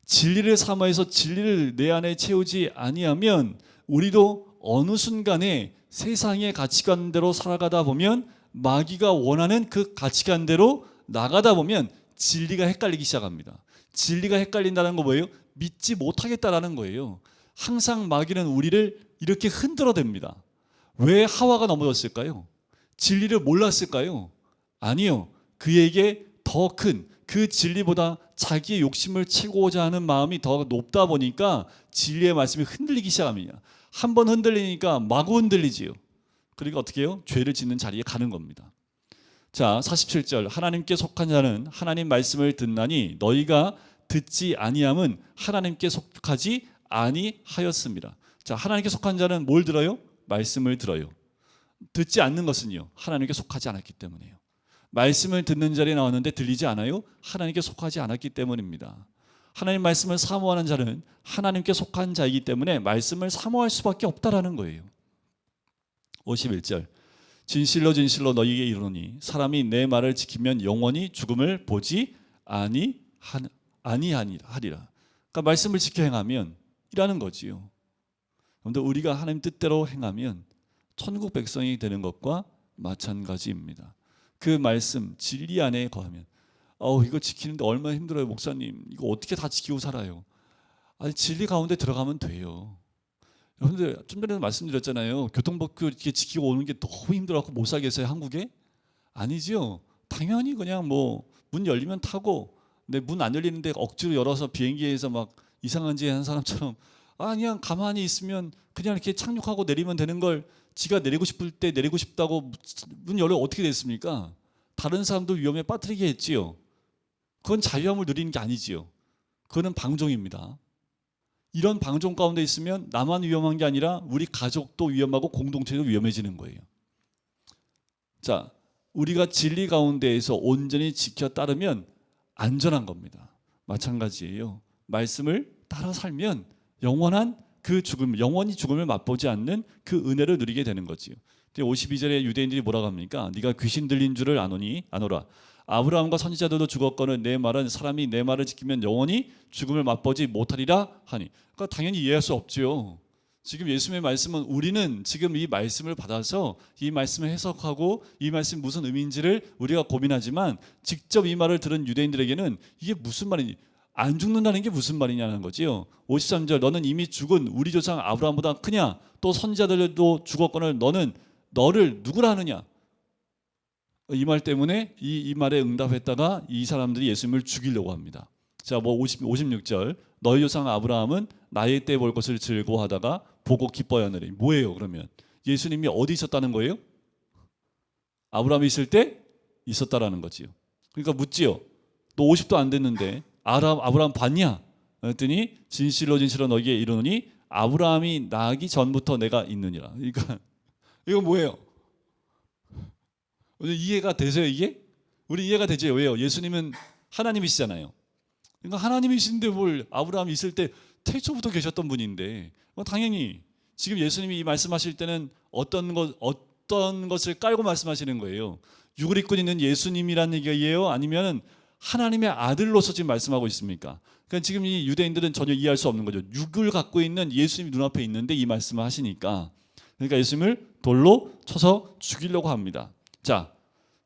진리를 사모해서 진리를 내 안에 채우지 아니하면 우리도 어느 순간에 세상의 가치관대로 살아가다 보면 마귀가 원하는 그 가치관대로 나가다 보면 진리가 헷갈리기 시작합니다. 진리가 헷갈린다는 거 뭐예요? 믿지 못하겠다라는 거예요. 항상 마귀는 우리를 이렇게 흔들어댑니다. 왜 하와가 넘어졌을까요? 진리를 몰랐을까요? 아니요. 그에게 더 큰 그 진리보다 자기의 욕심을 채우고자 하는 마음이 더 높다 보니까 진리의 말씀이 흔들리기 시작합니다. 한 번 흔들리니까 마구 흔들리지요. 그러니까 어떻게 해요? 죄를 짓는 자리에 가는 겁니다. 자, 47절. 하나님께 속한 자는 하나님 말씀을 듣나니 너희가 듣지 아니함은 하나님께 속하지 아니하였습니다. 자, 하나님께 속한 자는 뭘 들어요? 말씀을 들어요. 듣지 않는 것은요, 하나님께 속하지 않았기 때문이에요. 말씀을 듣는 자리에 나왔는데 들리지 않아요? 하나님께 속하지 않았기 때문입니다. 하나님 말씀을 사모하는 자는 하나님께 속한 자이기 때문에 말씀을 사모할 수밖에 없다라는 거예요. 51절. 진실로 진실로 너희에게 이르노니 사람이 내 말을 지키면 영원히 죽음을 보지 아니하리라. 그러니까 말씀을 지켜 행하면 이라는 거지요. 그런데 우리가 하나님 뜻대로 행하면 천국 백성이 되는 것과 마찬가지입니다. 그 말씀 진리 안에 거하면 이거 지키는데 얼마나 힘들어요 목사님. 이거 어떻게 다 지키고 살아요. 아니 진리 가운데 들어가면 돼요. 여러분들 좀 전에 말씀드렸잖아요. 교통법규 이렇게 지키고 오는 게 너무 힘들어갖고 못 살겠어요 한국에? 아니지요. 당연히 그냥 뭐 문 열리면 타고 근데 문 안 열리는데 억지로 열어서 비행기에서 막 이상한 짓 하는 사람처럼 그냥 가만히 있으면 그냥 이렇게 착륙하고 내리면 되는 걸 지가 내리고 싶을 때 내리고 싶다고 문 열어 어떻게 됐습니까? 다른 사람도 위험에 빠뜨리게 했지요. 그건 자유함을 누리는 게 아니지요. 그거는 방종입니다. 이런 방종 가운데 있으면 나만 위험한 게 아니라 우리 가족도 위험하고 공동체도 위험해지는 거예요. 자, 우리가 진리 가운데에서 온전히 지켜 따르면 안전한 겁니다. 마찬가지예요. 말씀을 따라 살면 영원한 그 죽음, 영원히 죽음을 맛보지 않는 그 은혜를 누리게 되는 거지요. 52절에 유대인들이 뭐라고 합니까? 네가 귀신 들린 줄을 아노라. 아브라함과 선지자들도 죽었거늘 내 말은 사람이 내 말을 지키면 영원히 죽음을 맛보지 못하리라 하니. 그러니까 당연히 이해할 수 없죠. 지금 예수님의 말씀은 우리는 지금 이 말씀을 받아서 이 말씀을 해석하고 이 말씀이 무슨 의미인지를 우리가 고민하지만 직접 이 말을 들은 유대인들에게는 이게 무슨 말이니? 안 죽는다는 게 무슨 말이냐는 거지요. 53절 너는 이미 죽은 우리 조상 아브라함보다 크냐? 또 선지자들도 죽었거늘 너는 너를 누구라 하느냐? 이 말 때문에 이 말에 응답했다가 이 사람들이 예수님을 죽이려고 합니다. 자, 56절 너희 조상 아브라함은 나의 때 볼 것을 즐거워하다가 보고 기뻐하느니. 뭐예요 그러면? 예수님이 어디 있었다는 거예요? 아브라함이 있을 때 있었다라는 거지요. 그러니까 묻지요. 너 50도 안 됐는데 아브라함 봤냐? 그랬더니 진실로 진실로 너희에게 이르노니 아브라함이 나기 전부터 내가 있느니라. 그러니까 이건 뭐예요? 이해가 되세요 이게? 우리 이해가 되죠. 왜요? 예수님은 하나님이시잖아요. 그러니까 하나님이신데 뭘 아브라함이 있을 때 태초부터 계셨던 분인데 당연히 지금 예수님이 이 말씀하실 때는 어떤 것을 깔고 말씀하시는 거예요. 육을 입고 있는 예수님이라는 얘기예요? 아니면 하나님의 아들로서 지금 말씀하고 있습니까? 그러니까 지금 이 유대인들은 전혀 이해할 수 없는 거죠. 육을 갖고 있는 예수님이 눈앞에 있는데 이 말씀을 하시니까. 그러니까 예수님을 돌로 쳐서 죽이려고 합니다. 자,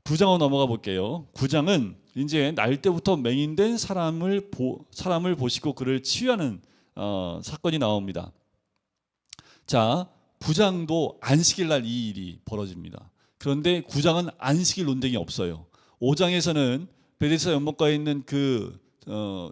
9장으로 넘어가 볼게요. 9장은 이제 날 때부터 맹인된 사람을 보시고 그를 치유하는 사건이 나옵니다. 자, 9장도 안식일 날 이 일이 벌어집니다. 그런데 9장은 안식일 논쟁이 없어요. 5장에서는 베데스다 연못가에 있는 그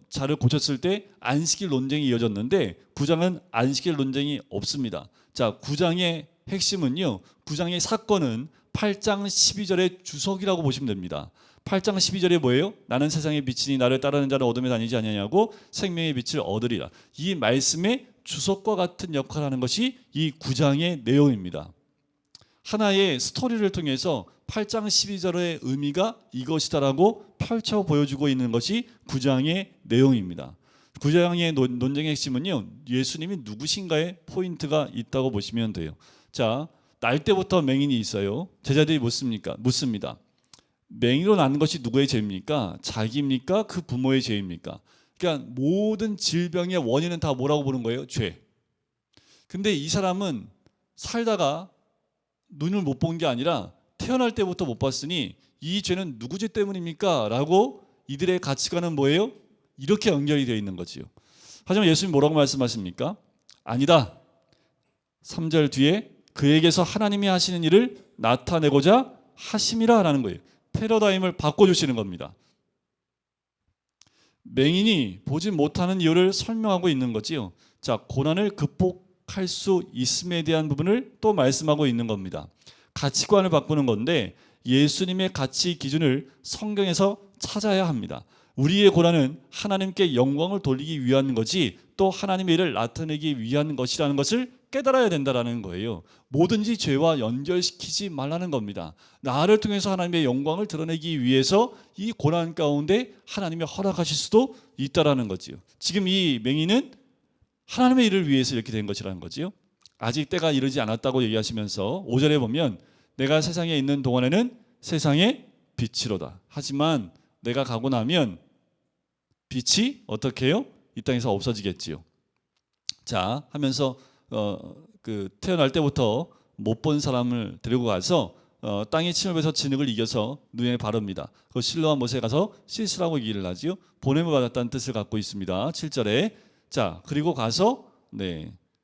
자를 고쳤을 때 안식일 논쟁이 이어졌는데 9장은 안식일 논쟁이 없습니다. 자, 9장의 핵심은요. 9장의 사건은 8장 12절의 주석이라고 보시면 됩니다. 8장 12절에 뭐예요? 나는 세상의 빛이니 나를 따르는 자는 어둠에 다니지 아니하냐고 생명의 빛을 얻으리라. 이 말씀의 주석과 같은 역할을 하는 것이 이 9장의 내용입니다. 하나의 스토리를 통해서 8장 12절의 의미가 이것이다라고 펼쳐 보여주고 있는 것이 9장의 내용입니다. 9장의 논쟁의 핵심은요. 예수님이 누구신가에 포인트가 있다고 보시면 돼요. 자, 날 때부터 맹인이 있어요. 제자들이 묻습니다. 맹인으로 난 것이 누구의 죄입니까? 자기입니까? 그 부모의 죄입니까? 그러니까 모든 질병의 원인은 다 뭐라고 보는 거예요? 죄. 근데 이 사람은 살다가 눈을 못 본 게 아니라 태어날 때부터 못 봤으니 이 죄는 누구 죄 때문입니까? 라고 이들의 가치관은 뭐예요? 이렇게 연결이 되어 있는 거지요. 하지만 예수님 뭐라고 말씀하십니까? 아니다. 3절 뒤에 그에게서 하나님이 하시는 일을 나타내고자 하심이라 라는 거예요. 패러다임을 바꿔주시는 겁니다. 맹인이 보지 못하는 이유를 설명하고 있는 거지요. 자, 고난을 극복할 수 있음에 대한 부분을 또 말씀하고 있는 겁니다. 가치관을 바꾸는 건데 예수님의 가치 기준을 성경에서 찾아야 합니다. 우리의 고난은 하나님께 영광을 돌리기 위한 거지 또 하나님의 일을 나타내기 위한 것이라는 것을 깨달아야 된다는 거예요. 뭐든지 죄와 연결시키지 말라는 겁니다. 나를 통해서 하나님의 영광을 드러내기 위해서 이 고난 가운데 하나님이 허락하실 수도 있다라는 거지요. 지금 이 맹인은 하나님의 일을 위해서 이렇게 된 것이라는 거지요. 아직 때가 이르지 않았다고 얘기하시면서 5절에 보면 내가 세상에 있는 동안에는 세상의 빛이로다. 하지만 내가 가고 나면 빛이 어떻게 해요? 이 땅에서 없어지겠지요. 자, 하면서 태어날 때부터 못 본 사람을 데리고 가서 땅의 침입에서 진흙을 이겨서 눈에 바릅니다. 그 실로암 못에 가서 씻으라고 얘기를 하지요. 보냄을 받았다는 뜻을 갖고 있습니다. 7절에 자 그리고 가서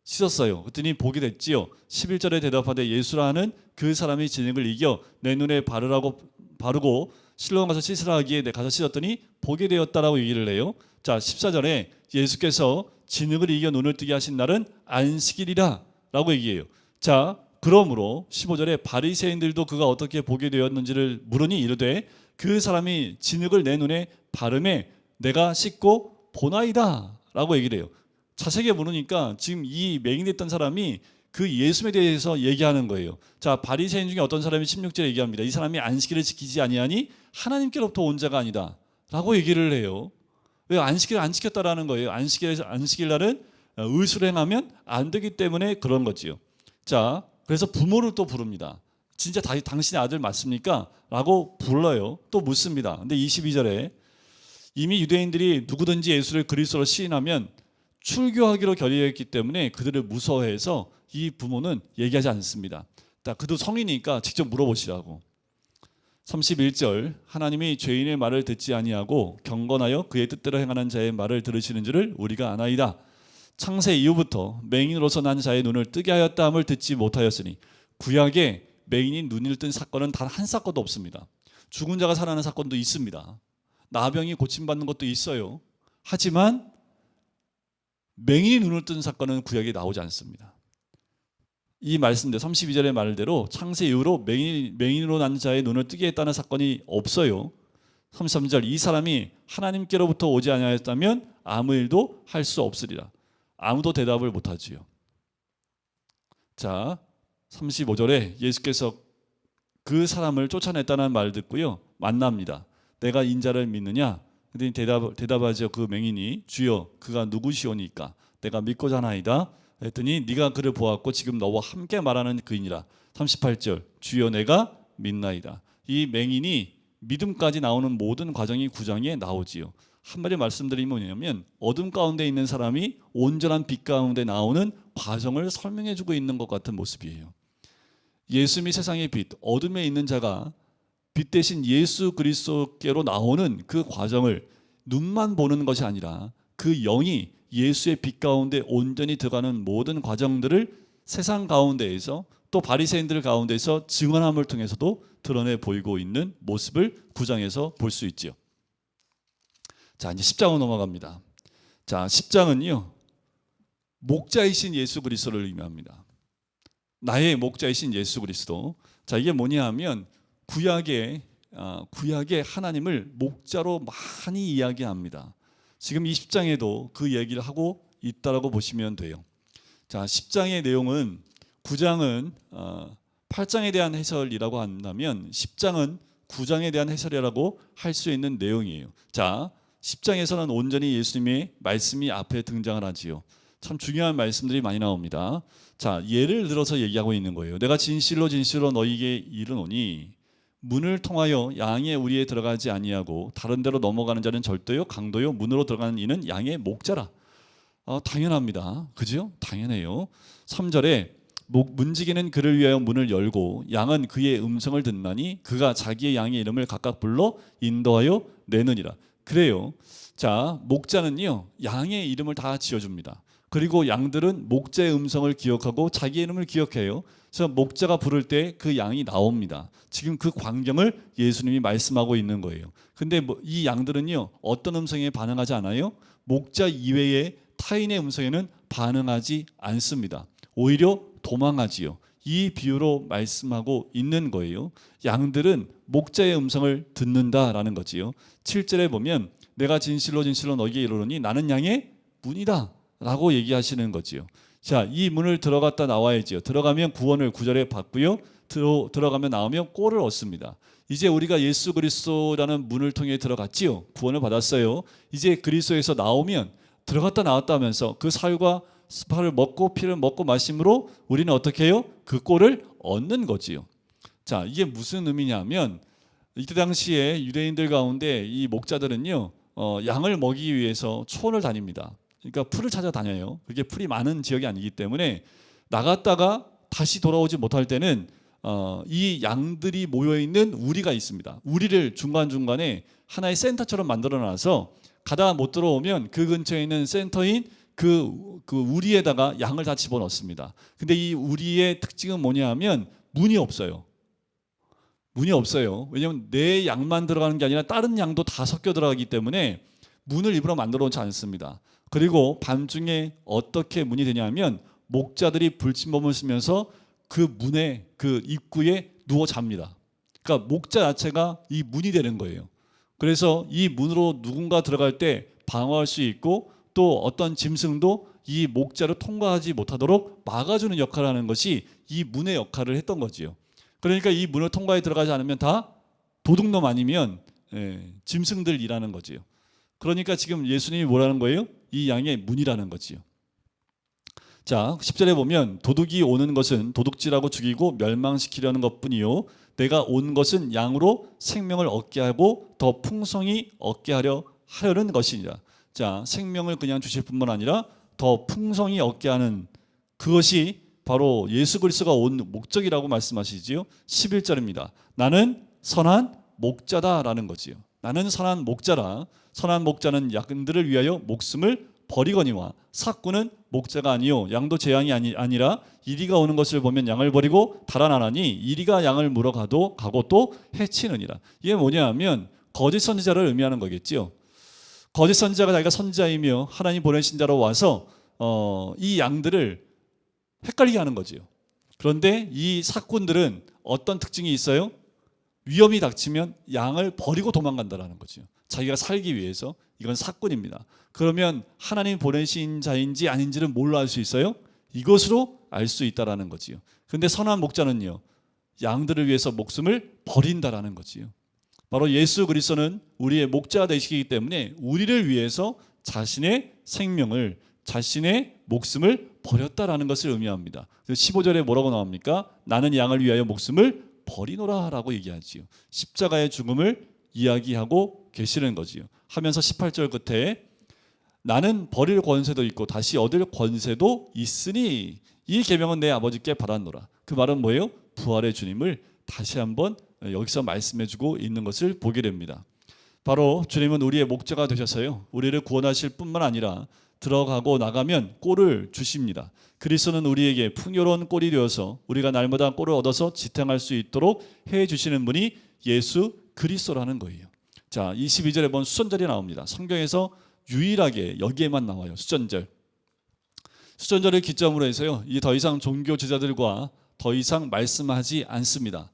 씻었어요. 그랬더니 보게 됐지요. 11절에 대답하되 예수라는 그 사람이 진흙을 이겨 내 눈에 바르고 실로암 가서 씻으라 하기에 내 가서 씻었더니 보게 되었다라고 얘기를 해요. 자 14절에 예수께서 진흙을 이겨 눈을 뜨게 하신 날은 안식일이라 라고 얘기해요. 자 그러므로 15절에 바리새인들도 그가 어떻게 보게 되었는지를 물으니 이르되 그 사람이 진흙을 내 눈에 바르매 내가 씻고 보나이다 라고 얘기를 해요. 자세하게 물으니까 지금 이 맹인됐던 사람이 그 예수에 대해서 얘기하는 거예요. 자 바리새인 중에 어떤 사람이 16절에 얘기합니다. 이 사람이 안식일을 지키지 아니하니 하나님께로부터 온 자가 아니다 라고 얘기를 해요. 왜 안식일을 안 지켰다라는 거예요. 안식일 날은 의술을 행하면 안 되기 때문에 그런 거지요. 자 그래서 부모를 또 부릅니다. 진짜 당신의 아들 맞습니까? 라고 불러요. 또 묻습니다. 근데 22절에 이미 유대인들이 누구든지 예수를 그리스도로 시인하면 출교하기로 결의했기 때문에 그들을 무서워해서 이 부모는 얘기하지 않습니다. 그도 성인이니까 직접 물어보시라고. 31절 하나님이 죄인의 말을 듣지 아니하고 경건하여 그의 뜻대로 행하는 자의 말을 들으시는 줄을 우리가 아나이다. 창세 이후부터 맹인으로서 난 자의 눈을 뜨게 하였다 함을 듣지 못하였으니 구약에 맹인이 눈을 뜬 사건은 단 한 사건도 없습니다. 죽은 자가 살아나는 사건도 있습니다. 나병이 고침받는 것도 있어요. 하지만 맹인이 눈을 뜬 사건은 구약에 나오지 않습니다. 이 말씀대 32절의 말대로 창세 이후로 맹인으로 난 자의 눈을 뜨게 했다는 사건이 없어요. 33절 이 사람이 하나님께로부터 오지 아니하였다면 아무 일도 할 수 없으리라. 아무도 대답을 못하지요. 자 35절에 예수께서 그 사람을 쫓아냈다는 말 듣고요 만납니다. 내가 인자를 믿느냐? 그랬더니 대답하죠. 그 맹인이 주여 그가 누구시오니까 내가 믿고자 하나이다. 했더니 네가 그를 보았고 지금 너와 함께 말하는 그이니라. 38절 주여 내가 믿나이다. 이 맹인이 믿음까지 나오는 모든 과정이 9장에 나오지요. 한마디 말씀드리면 뭐냐면 어둠 가운데 있는 사람이 온전한 빛 가운데 나오는 과정을 설명해주고 있는 것 같은 모습이에요. 예수님이 세상의 빛, 어둠에 있는 자가 빛 대신 예수 그리스도께로 나오는 그 과정을 눈만 보는 것이 아니라 그 영이 예수의 빛 가운데 온전히 들어가는 모든 과정들을 세상 가운데에서 또 바리새인들 가운데서 증언함을 통해서도 드러내 보이고 있는 모습을 9장에서 볼 수 있죠. 자 이제 10장으로 넘어갑니다. 자 10장은요 목자이신 예수 그리스도를 의미합니다. 나의 목자이신 예수 그리스도. 자 이게 뭐냐 하면 구약의 하나님을 목자로 많이 이야기합니다. 지금 20장에도 그 얘기를 하고 있다라고 보시면 돼요. 자 10장의 내용은 9장은 8장에 대한 해설이라고 한다면 10장은 9장에 대한 해설이라고 할 수 있는 내용이에요. 자 10장에서는 온전히 예수님의 말씀이 앞에 등장을 하지요. 참 중요한 말씀들이 많이 나옵니다. 자 예를 들어서 얘기하고 있는 거예요. 내가 진실로 너희에게 이르노니 문을 통하여 양의 우리에 들어가지 아니하고 다른 데로 넘어가는 자는 절도요 강도요 문으로 들어가는 이는 양의 목자라. 당연합니다. 그죠? 당연해요. 3절에 문지기는 그를 위하여 문을 열고 양은 그의 음성을 듣나니 그가 자기의 양의 이름을 각각 불러 인도하여 내느니라. 그래요. 자, 목자는요 양의 이름을 다 지어줍니다. 그리고 양들은 목자의 음성을 기억하고 자기의 이름을 기억해요. 그래서 목자가 부를 때 그 양이 나옵니다. 지금 그 광경을 예수님이 말씀하고 있는 거예요. 근데 이 양들은요 어떤 음성에 반응하지 않아요? 목자 이외의 타인의 음성에는 반응하지 않습니다. 오히려 도망하지요. 이 비유로 말씀하고 있는 거예요. 양들은 목자의 음성을 듣는다라는 거지요. 7절에 보면 내가 진실로 진실로 너희에게 이르노니 나는 양의 문이다 라고 얘기하시는 거지요. 자, 이 문을 들어갔다 나와야지요. 들어가면 구원을 9절에 받고요. 들어가면 나오면 꼴을 얻습니다. 이제 우리가 예수 그리스도라는 문을 통해 들어갔지요. 구원을 받았어요. 이제 그리스도에서 나오면 들어갔다 나왔다 하면서 그 살과 스파를 먹고 피를 먹고 마심으로 우리는 어떻게 해요? 그 꼴을 얻는 거지요. 자, 이게 무슨 의미냐면 이때 당시에 유대인들 가운데 이 목자들은요 양을 먹이기 위해서 촌을 다닙니다. 그러니까 풀을 찾아다녀요. 그게 풀이 많은 지역이 아니기 때문에 나갔다가 다시 돌아오지 못할 때는 이 양들이 모여있는 우리가 있습니다. 우리를 중간중간에 하나의 센터처럼 만들어놔서 가다가 못 들어오면 그 근처에 있는 센터인 그 우리에다가 양을 다 집어넣습니다. 근데 이 우리의 특징은 뭐냐 하면 문이 없어요. 문이 없어요. 왜냐하면 내 양만 들어가는 게 아니라 다른 양도 다 섞여 들어가기 때문에 문을 일부러 만들어 놓지 않습니다. 그리고 밤중에 어떻게 문이 되냐면 목자들이 불침범을 쓰면서 그 문에 그 입구에 누워 잡니다. 그러니까 목자 자체가 이 문이 되는 거예요. 그래서 이 문으로 누군가 들어갈 때 방어할 수 있고 또 어떤 짐승도 이 목자를 통과하지 못하도록 막아주는 역할을 하는 것이 이 문의 역할을 했던 거지요. 그러니까 이 문을 통과해 들어가지 않으면 다 도둑놈 아니면 짐승들이라는 거지요. 그러니까 지금 예수님이 뭐라는 거예요? 이 양의 문이라는 거지요. 자, 10절에 보면 도둑이 오는 것은 도둑질하고 죽이고 멸망시키려는 것뿐이요 내가 온 것은 양으로 생명을 얻게 하고 더 풍성히 얻게 하려는 것이니라. 자, 생명을 그냥 주실 뿐만 아니라 더 풍성히 얻게 하는 그것이 바로 예수 그리스도가 온 목적이라고 말씀하시지요. 11절입니다. 나는 선한 목자다라는 거지요. 나는 선한 목자라. 선한 목자는 양들을 위하여 목숨을 버리거니와 삭구는 목자가 아니요 양도 제 양이 아니라 이리가 오는 것을 보면 양을 버리고 달아나나니 이리가 양을 물어 가고 또 해치느니라. 이게 뭐냐면 거짓 선지자를 의미하는 거겠지요. 거짓 선지자가 자기가 선지자이며 하나님 보내신 자로 와서 이 양들을 헷갈리게 하는 거지요. 그런데 이 사꾼들은 어떤 특징이 있어요? 위험이 닥치면 양을 버리고 도망간다라는 거죠. 자기가 살기 위해서. 이건 사꾼입니다. 그러면 하나님 보내신 자인지 아닌지는 뭘로 알 수 있어요? 이것으로 알 수 있다라는 거지요. 그런데 선한 목자는요, 양들을 위해서 목숨을 버린다라는 거지요. 바로 예수 그리스도는 우리의 목자가 되시기 때문에 우리를 위해서 자신의 생명을, 자신의 목숨을 버렸다라는 것을 의미합니다. 15절에 뭐라고 나옵니까? 나는 양을 위하여 목숨을 버리노라 라고 얘기하지요. 십자가의 죽음을 이야기하고 계시는 거지요. 하면서 18절 끝에 나는 버릴 권세도 있고 다시 얻을 권세도 있으니 이 계명은 내 아버지께 받았노라. 그 말은 뭐예요? 부활의 주님을 다시 한번 여기서 말씀해주고 있는 것을 보게 됩니다. 바로 주님은 우리의 목자가 되셔서요, 우리를 구원하실 뿐만 아니라 들어가고 나가면 꼴을 주십니다. 그리스도는 우리에게 풍요로운 꼴이 되어서 우리가 날마다 꼴을 얻어서 지탱할 수 있도록 해주시는 분이 예수 그리스도라는 거예요. 자, 22절에 보면 수전절이 나옵니다. 성경에서 유일하게 여기에만 나와요. 수전절. 수전절을 기점으로 해서요, 이제 더 이상 종교 지도자들과 더 이상 말씀하지 않습니다.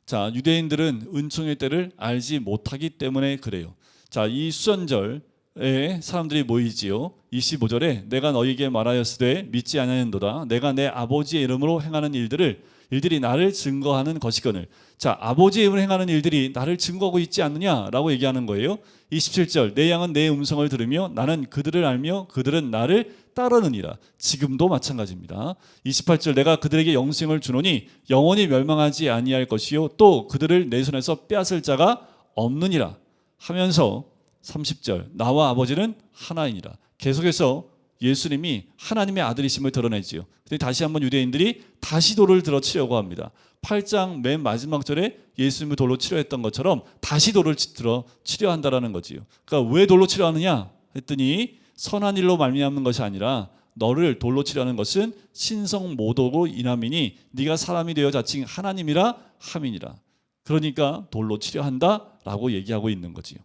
자, 유대인들은 은총의 때를 알지 못하기 때문에 그래요. 자, 이 수전절에 사람들이 모이지요. 25절에 내가 너희에게 말하였으되 믿지 아니하는도다. 내가 내 아버지의 이름으로 행하는 일들이 나를 증거하는 것이거늘. 자, 아버지의 이름으로 행하는 일들이 나를 증거하고 있지 않느냐라고 얘기하는 거예요. 27절 내 양은 내 음성을 들으며 나는 그들을 알며 그들은 나를 따르느니라. 지금도 마찬가지입니다. 28절 내가 그들에게 영생을 주노니 영원히 멸망하지 아니할 것이요 또 그들을 내 손에서 빼앗을 자가 없느니라 하면서 30절 나와 아버지는 하나이니라. 계속해서 예수님이 하나님의 아들이심을 드러내지요. 근데 다시 한번 유대인들이 다시 돌을 들어 치려고 합니다. 8장 맨 마지막 절에 예수님을 돌로 치려 했던 것처럼 다시 돌을 들어 치려 한다라는 거지요. 그러니까 왜 돌로 치려 하느냐 했더니 선한 일로 말미암는 것이 아니라 너를 돌로 치려는 것은 신성 모독으로 인함이니 네가 사람이 되어 자칭 하나님이라 함이니라. 그러니까 돌로 치려 한다라고 얘기하고 있는 거지요.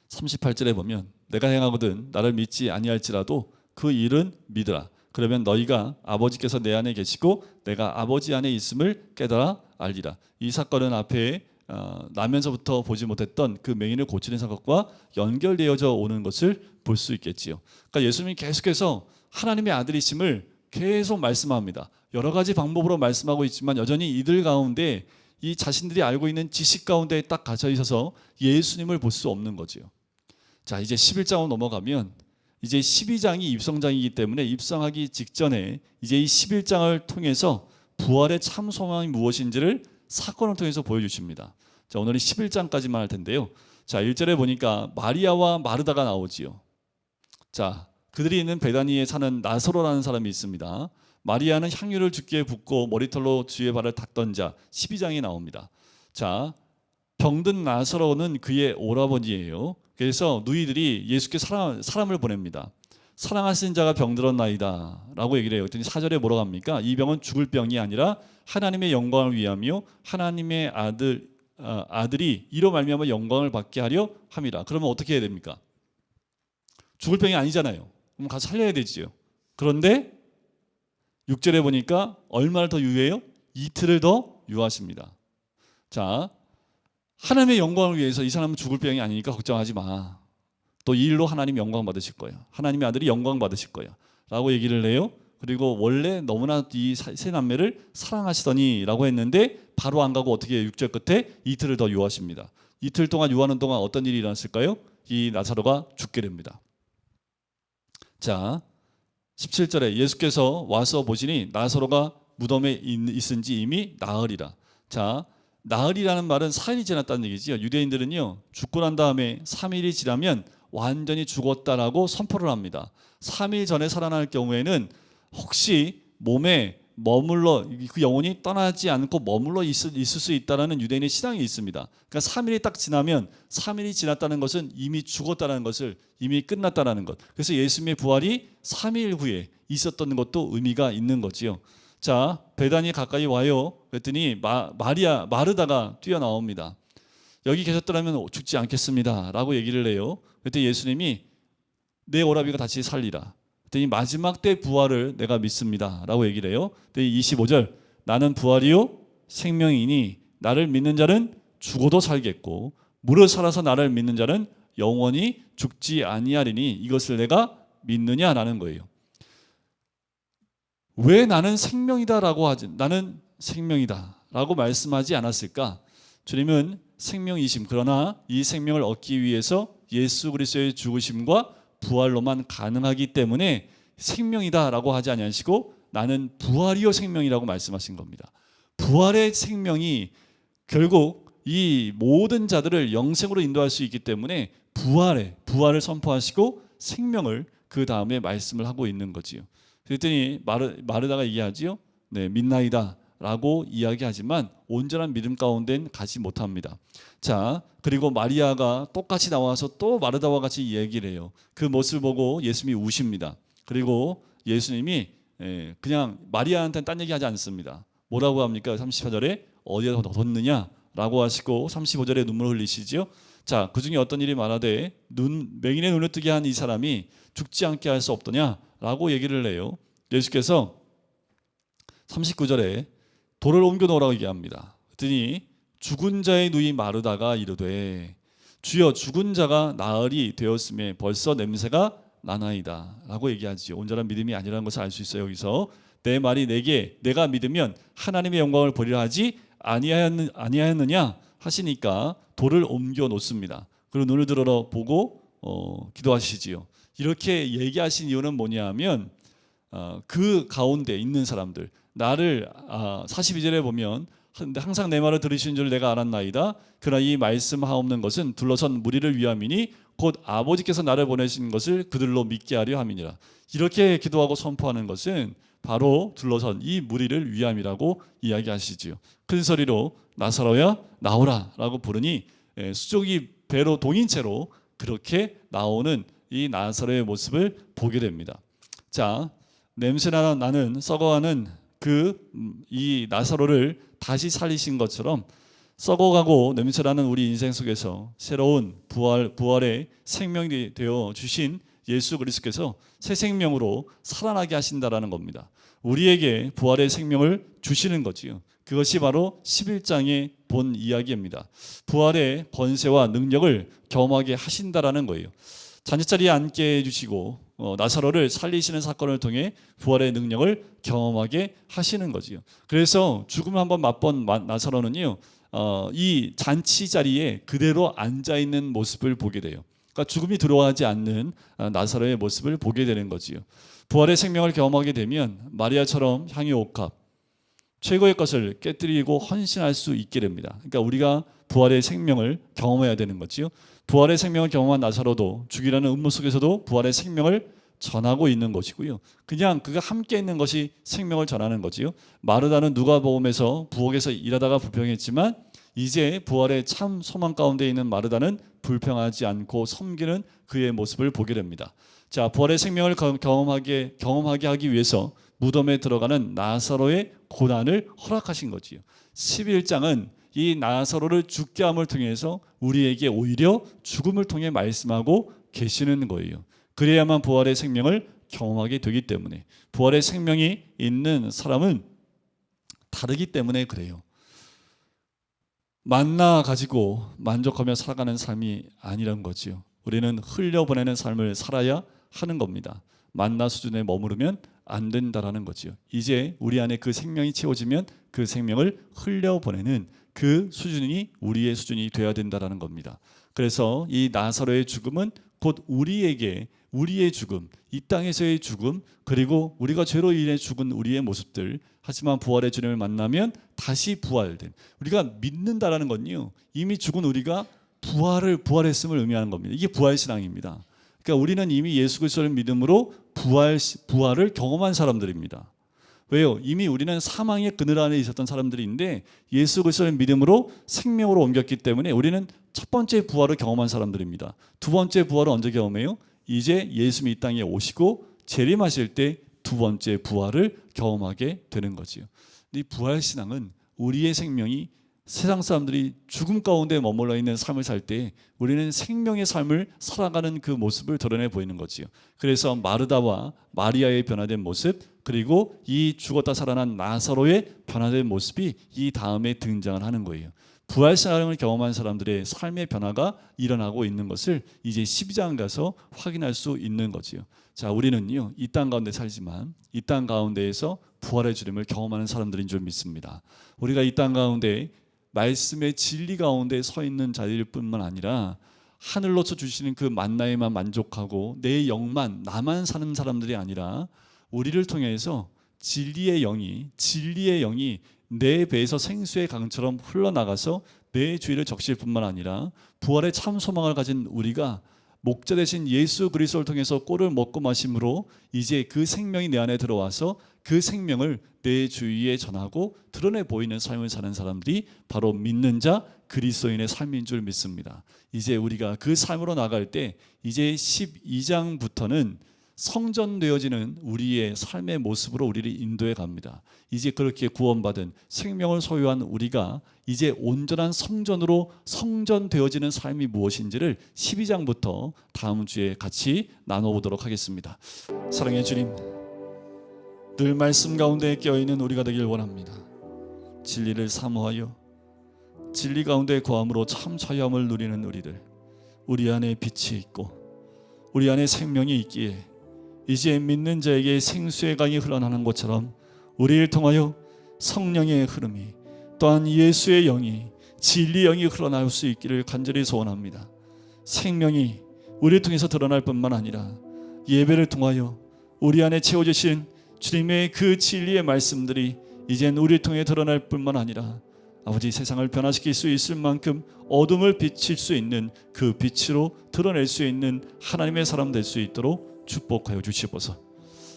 38절에 보면 내가 행하거든 나를 믿지 아니할지라도 그 일은 믿으라. 그러면 너희가 아버지께서 내 안에 계시고 내가 아버지 안에 있음을 깨달아 알리라. 이 사건은 앞에 나면서부터 보지 못했던 그 맹인을 고치는 사건과 연결되어져 오는 것을 볼 수 있겠지요. 그러니까 예수님이 계속해서 하나님의 아들이심을 계속 말씀합니다. 여러 가지 방법으로 말씀하고 있지만 여전히 이들 가운데 이 자신들이 알고 있는 지식 가운데 딱 갇혀 있어서 예수님을 볼 수 없는 거지요. 자, 이제 11장으로 넘어가면 이제 12장이 입성장이기 때문에 입성하기 직전에 이제 이 11장을 통해서 부활의 참 소망이 무엇인지를 사건을 통해서 보여주십니다. 자, 오늘은 11장까지만 할 텐데요. 자, 1절에 보니까 마리아와 마르다가 나오지요. 자, 그들이 있는 베다니에 사는 나사로라는 사람이 있습니다. 마리아는 향유를 주께 붓고 머리털로 주의 발을 닦던 자. 12장에 나옵니다. 자, 병든 나사로는 그의 오라버니예요. 그래서 누이들이 예수께 사람을 보냅니다. 사랑하신 자가 병들었나이다 라고 얘기를 해요. 그랬더니 4절에 뭐라고 합니까? 이 병은 죽을 병이 아니라 하나님의 영광을 위하며 하나님의 아들이 이로 말미암아 영광을 받게 하려 함이라. 그러면 어떻게 해야 됩니까? 죽을 병이 아니잖아요. 그럼 가서 살려야 되지요. 그런데 6절에 보니까 얼마를 더 유해요? 이틀을 더 유하십니다. 자, 하나님의 영광을 위해서 이 사람은 죽을 병이 아니니까 걱정하지 마. 또 이 일로 하나님 영광 받으실 거예요. 하나님의 아들이 영광 받으실 거예요. 라고 얘기를 해요. 그리고 원래 너무나 이 세 남매를 사랑하시더니 라고 했는데 바로 안 가고 어떻게 해요? 6절 끝에 이틀을 더 유하십니다. 이틀 동안 유하는 동안 어떤 일이 일어났을까요? 이 나사로가 죽게 됩니다. 자, 17절에 예수께서 와서 보시니 나사로가 무덤에 있은 지 이미 나흘이라. 자, 나흘이라는 말은 4일이 지났다는 얘기죠. 유대인들은요, 죽고 난 다음에 3일이 지나면 완전히 죽었다라고 선포를 합니다. 3일 전에 살아날 경우에는 혹시 몸에 머물러 그 영혼이 떠나지 않고 머물러 있을 수 있다라는 유대인의 신앙이 있습니다. 그러니까 3일이 딱 지나면 3일이 지났다는 것은 이미 죽었다는 것을 이미 끝났다라는 것. 그래서 예수님의 부활이 3일 후에 있었던 것도 의미가 있는 거지요. 자, 베다니 가까이 와요. 그랬더니 마르다가 뛰어나옵니다. 여기 계셨더라면 죽지 않겠습니다 라고 얘기를 해요. 그랬더니 예수님이 내 오라비가 다시 살리라. 그랬더니 마지막 때 부활을 내가 믿습니다 라고 얘기를 해요. 그랬더니 25절 나는 부활이요 생명이니 나를 믿는 자는 죽어도 살겠고 무릇 살아서 나를 믿는 자는 영원히 죽지 아니하리니 이것을 내가 믿느냐라는 거예요. 왜 나는 생명이다라고 하지? 나는 생명이다라고 말씀하지 않았을까? 주님은 생명이심, 그러나 이 생명을 얻기 위해서 예수 그리스도의 죽으심과 부활로만 가능하기 때문에 생명이다라고 하지 아니하시고 나는 부활이요 생명이라고 말씀하신 겁니다. 부활의 생명이 결국 이 모든 자들을 영생으로 인도할 수 있기 때문에 부활을 선포하시고 생명을 그 다음에 말씀을 하고 있는 거지요. 그랬더니 마르다가 얘기하지요. 네, 믿나이다 라고 이야기하지만 온전한 믿음 가운데는 가지 못합니다. 자, 그리고 마리아가 똑같이 나와서 또 마르다와 같이 얘기를 해요. 그 모습을 보고 예수님이 우십니다. 그리고 예수님이 그냥 마리아한테는 딴 얘기하지 않습니다. 뭐라고 합니까? 34절에 어디에 뒀느냐 라고 하시고 35절에 눈물을 흘리시죠. 자, 그 중에 어떤 일이 많아되 맹인의 눈을 뜨게 한 이 사람이 죽지 않게 할 수 없더냐 라고 얘기를 해요. 예수께서 39절에 돌을 옮겨 놓으라고 얘기합니다. 그랬더니 죽은 자의 누이 마르다가 이르되 주여 죽은 자가 나흘이 되었음에 벌써 냄새가 나나이다 라고 얘기하지요. 온전한 믿음이 아니라는 것을 알 수 있어요. 여기서 내 말이 내가 믿으면 하나님의 영광을 보리라 하지 아니하였느냐 하시니까 돌을 옮겨 놓습니다. 그리고 눈을 들어 보고 기도하시지요. 이렇게 얘기하신 이유는 뭐냐면 그 가운데 있는 사람들 나를 42절에 보면 항상 내 말을 들으시는 줄 내가 알았나이다. 그러나 이 말씀하옵는 것은 둘러선 무리를 위함이니 곧 아버지께서 나를 보내신 것을 그들로 믿게 하려 함이니라. 이렇게 기도하고 선포하는 것은 바로 둘러선 이 무리를 위함이라고 이야기하시지요. 큰 소리로 나사로야 나오라 라고 부르니 수족이 배로 동인채로 그렇게 나오는 이 나사로의 모습을 보게 됩니다. 자, 냄새나 나는 썩어가는 이 나사로를 다시 살리신 것처럼 썩어가고 냄새나는 우리 인생 속에서 새로운 부활의 생명이 되어 주신 예수 그리스도께서 새 생명으로 살아나게 하신다라는 겁니다. 우리에게 부활의 생명을 주시는 거지요. 그것이 바로 11장의 본 이야기입니다. 부활의 권세와 능력을 경험하게 하신다라는 거예요. 잔치자리에 앉게 해주시고 나사로를 살리시는 사건을 통해 부활의 능력을 경험하게 하시는 거지요. 그래서 죽음을 한번 맛본 나사로는요, 이 잔치 자리에 그대로 앉아 있는 모습을 보게 돼요. 그러니까 죽음이 들어가지 않는 나사로의 모습을 보게 되는 거지요. 부활의 생명을 경험하게 되면 마리아처럼 향유 옥합 최고의 것을 깨뜨리고 헌신할 수 있게 됩니다. 그러니까 우리가 부활의 생명을 경험해야 되는 거지요. 부활의 생명을 경험한 나사로도 죽이라는 음모 속에서도 부활의 생명을 전하고 있는 것이고요. 그냥 그가 함께 있는 것이 생명을 전하는 거지요. 마르다는 누가복음에서 부엌에서 일하다가 불평했지만 이제 부활의 참 소망 가운데 있는 마르다는 불평하지 않고 섬기는 그의 모습을 보게 됩니다. 자, 부활의 생명을 경험하게 하기 위해서 무덤에 들어가는 나사로의 고난을 허락하신 거지요. 11장은 이 나사로를 죽게 함을 통해서 우리에게 오히려 죽음을 통해 말씀하고 계시는 거예요. 그래야만 부활의 생명을 경험하게 되기 때문에, 부활의 생명이 있는 사람은 다르기 때문에 그래요. 만나 가지고 만족하며 살아가는 삶이 아니란 거지요. 우리는 흘려보내는 삶을 살아야 하는 겁니다. 만나 수준에 머무르면 안 된다라는 거지요. 이제 우리 안에 그 생명이 채워지면 그 생명을 흘려보내는 그 수준이 우리의 수준이 되어야 된다라는 겁니다. 그래서 이 나사로의 죽음은 곧 우리에게 우리의 죽음, 이 땅에서의 죽음, 그리고 우리가 죄로 인해 죽은 우리의 모습들, 하지만 부활의 주님을 만나면 다시 부활된, 우리가 믿는다라는 건요, 이미 죽은 우리가 부활했음을 의미하는 겁니다. 이게 부활신앙입니다. 그러니까 우리는 이미 예수 그리스도를 믿음으로 부활을 경험한 사람들입니다. 왜요? 이미 우리는 사망의 그늘 안에 있었던 사람들인데 예수 그리스도를 믿음으로 생명으로 옮겼기 때문에 우리는 첫 번째 부활을 경험한 사람들입니다. 두 번째 부활은 언제 경험해요? 이제 예수님이 이 땅에 오시고 재림하실 때 두 번째 부활을 경험하게 되는 거지요. 이 부활신앙은 우리의 생명이 세상 사람들이 죽음 가운데 머물러 있는 삶을 살 때 우리는 생명의 삶을 살아가는 그 모습을 드러내 보이는 거지요. 그래서 마르다와 마리아의 변화된 모습, 그리고 이 죽었다 살아난 나사로의 변화된 모습이 이 다음에 등장을 하는 거예요. 부활신앙을 경험한 사람들의 삶의 변화가 일어나고 있는 것을 이제 12장 가서 확인할 수 있는 거지요. 자, 우리는요, 이 땅 가운데 살지만 이 땅 가운데에서 부활의 주님을 경험하는 사람들인 줄 믿습니다. 우리가 이 땅 가운데 말씀의 진리 가운데 서 있는 자일 뿐만 아니라 하늘로서 주시는 그 만나에만 만족하고 내 영만, 나만 사는 사람들이 아니라 우리를 통해서 진리의 영이 내 배에서 생수의 강처럼 흘러나가서 내 주위를 적실 뿐만 아니라 부활의 참 소망을 가진 우리가 목자 되신 예수 그리스도를 통해서 꼴을 먹고 마심으로 이제 그 생명이 내 안에 들어와서 그 생명을 내 주위에 전하고 드러내 보이는 삶을 사는 사람들이 바로 믿는 자 그리스도인의 삶인 줄 믿습니다. 이제 우리가 그 삶으로 나갈 때 이제 12장부터는 성전되어지는 우리의 삶의 모습으로 우리를 인도해 갑니다. 이제 그렇게 구원받은 생명을 소유한 우리가 이제 온전한 성전으로 성전되어지는 삶이 무엇인지를 12장부터 다음 주에 같이 나눠보도록 하겠습니다. 사랑의 주님, 늘 말씀 가운데 깨어있는 우리가 되길 원합니다. 진리를 사모하여 진리 가운데 거함으로 참 자유함을 누리는 우리들, 우리 안에 빛이 있고 우리 안에 생명이 있기에 이제 믿는 자에게 생수의 강이 흘러나는 것처럼 우리를 통하여 성령의 흐름이, 또한 예수의 영이, 진리의 영이 흘러나올 수 있기를 간절히 소원합니다. 생명이 우리를 통해서 드러날 뿐만 아니라 예배를 통하여 우리 안에 채워주신 주님의 그 진리의 말씀들이 이젠 우리를 통해 드러날 뿐만 아니라 아버지 세상을 변화시킬 수 있을 만큼 어둠을 비칠 수 있는 그 빛으로 드러낼 수 있는 하나님의 사람 될 수 있도록 축복하여 주시옵소서.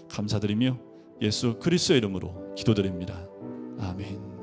감사드리며 예수 그리스도의 이름으로 기도드립니다. 아멘.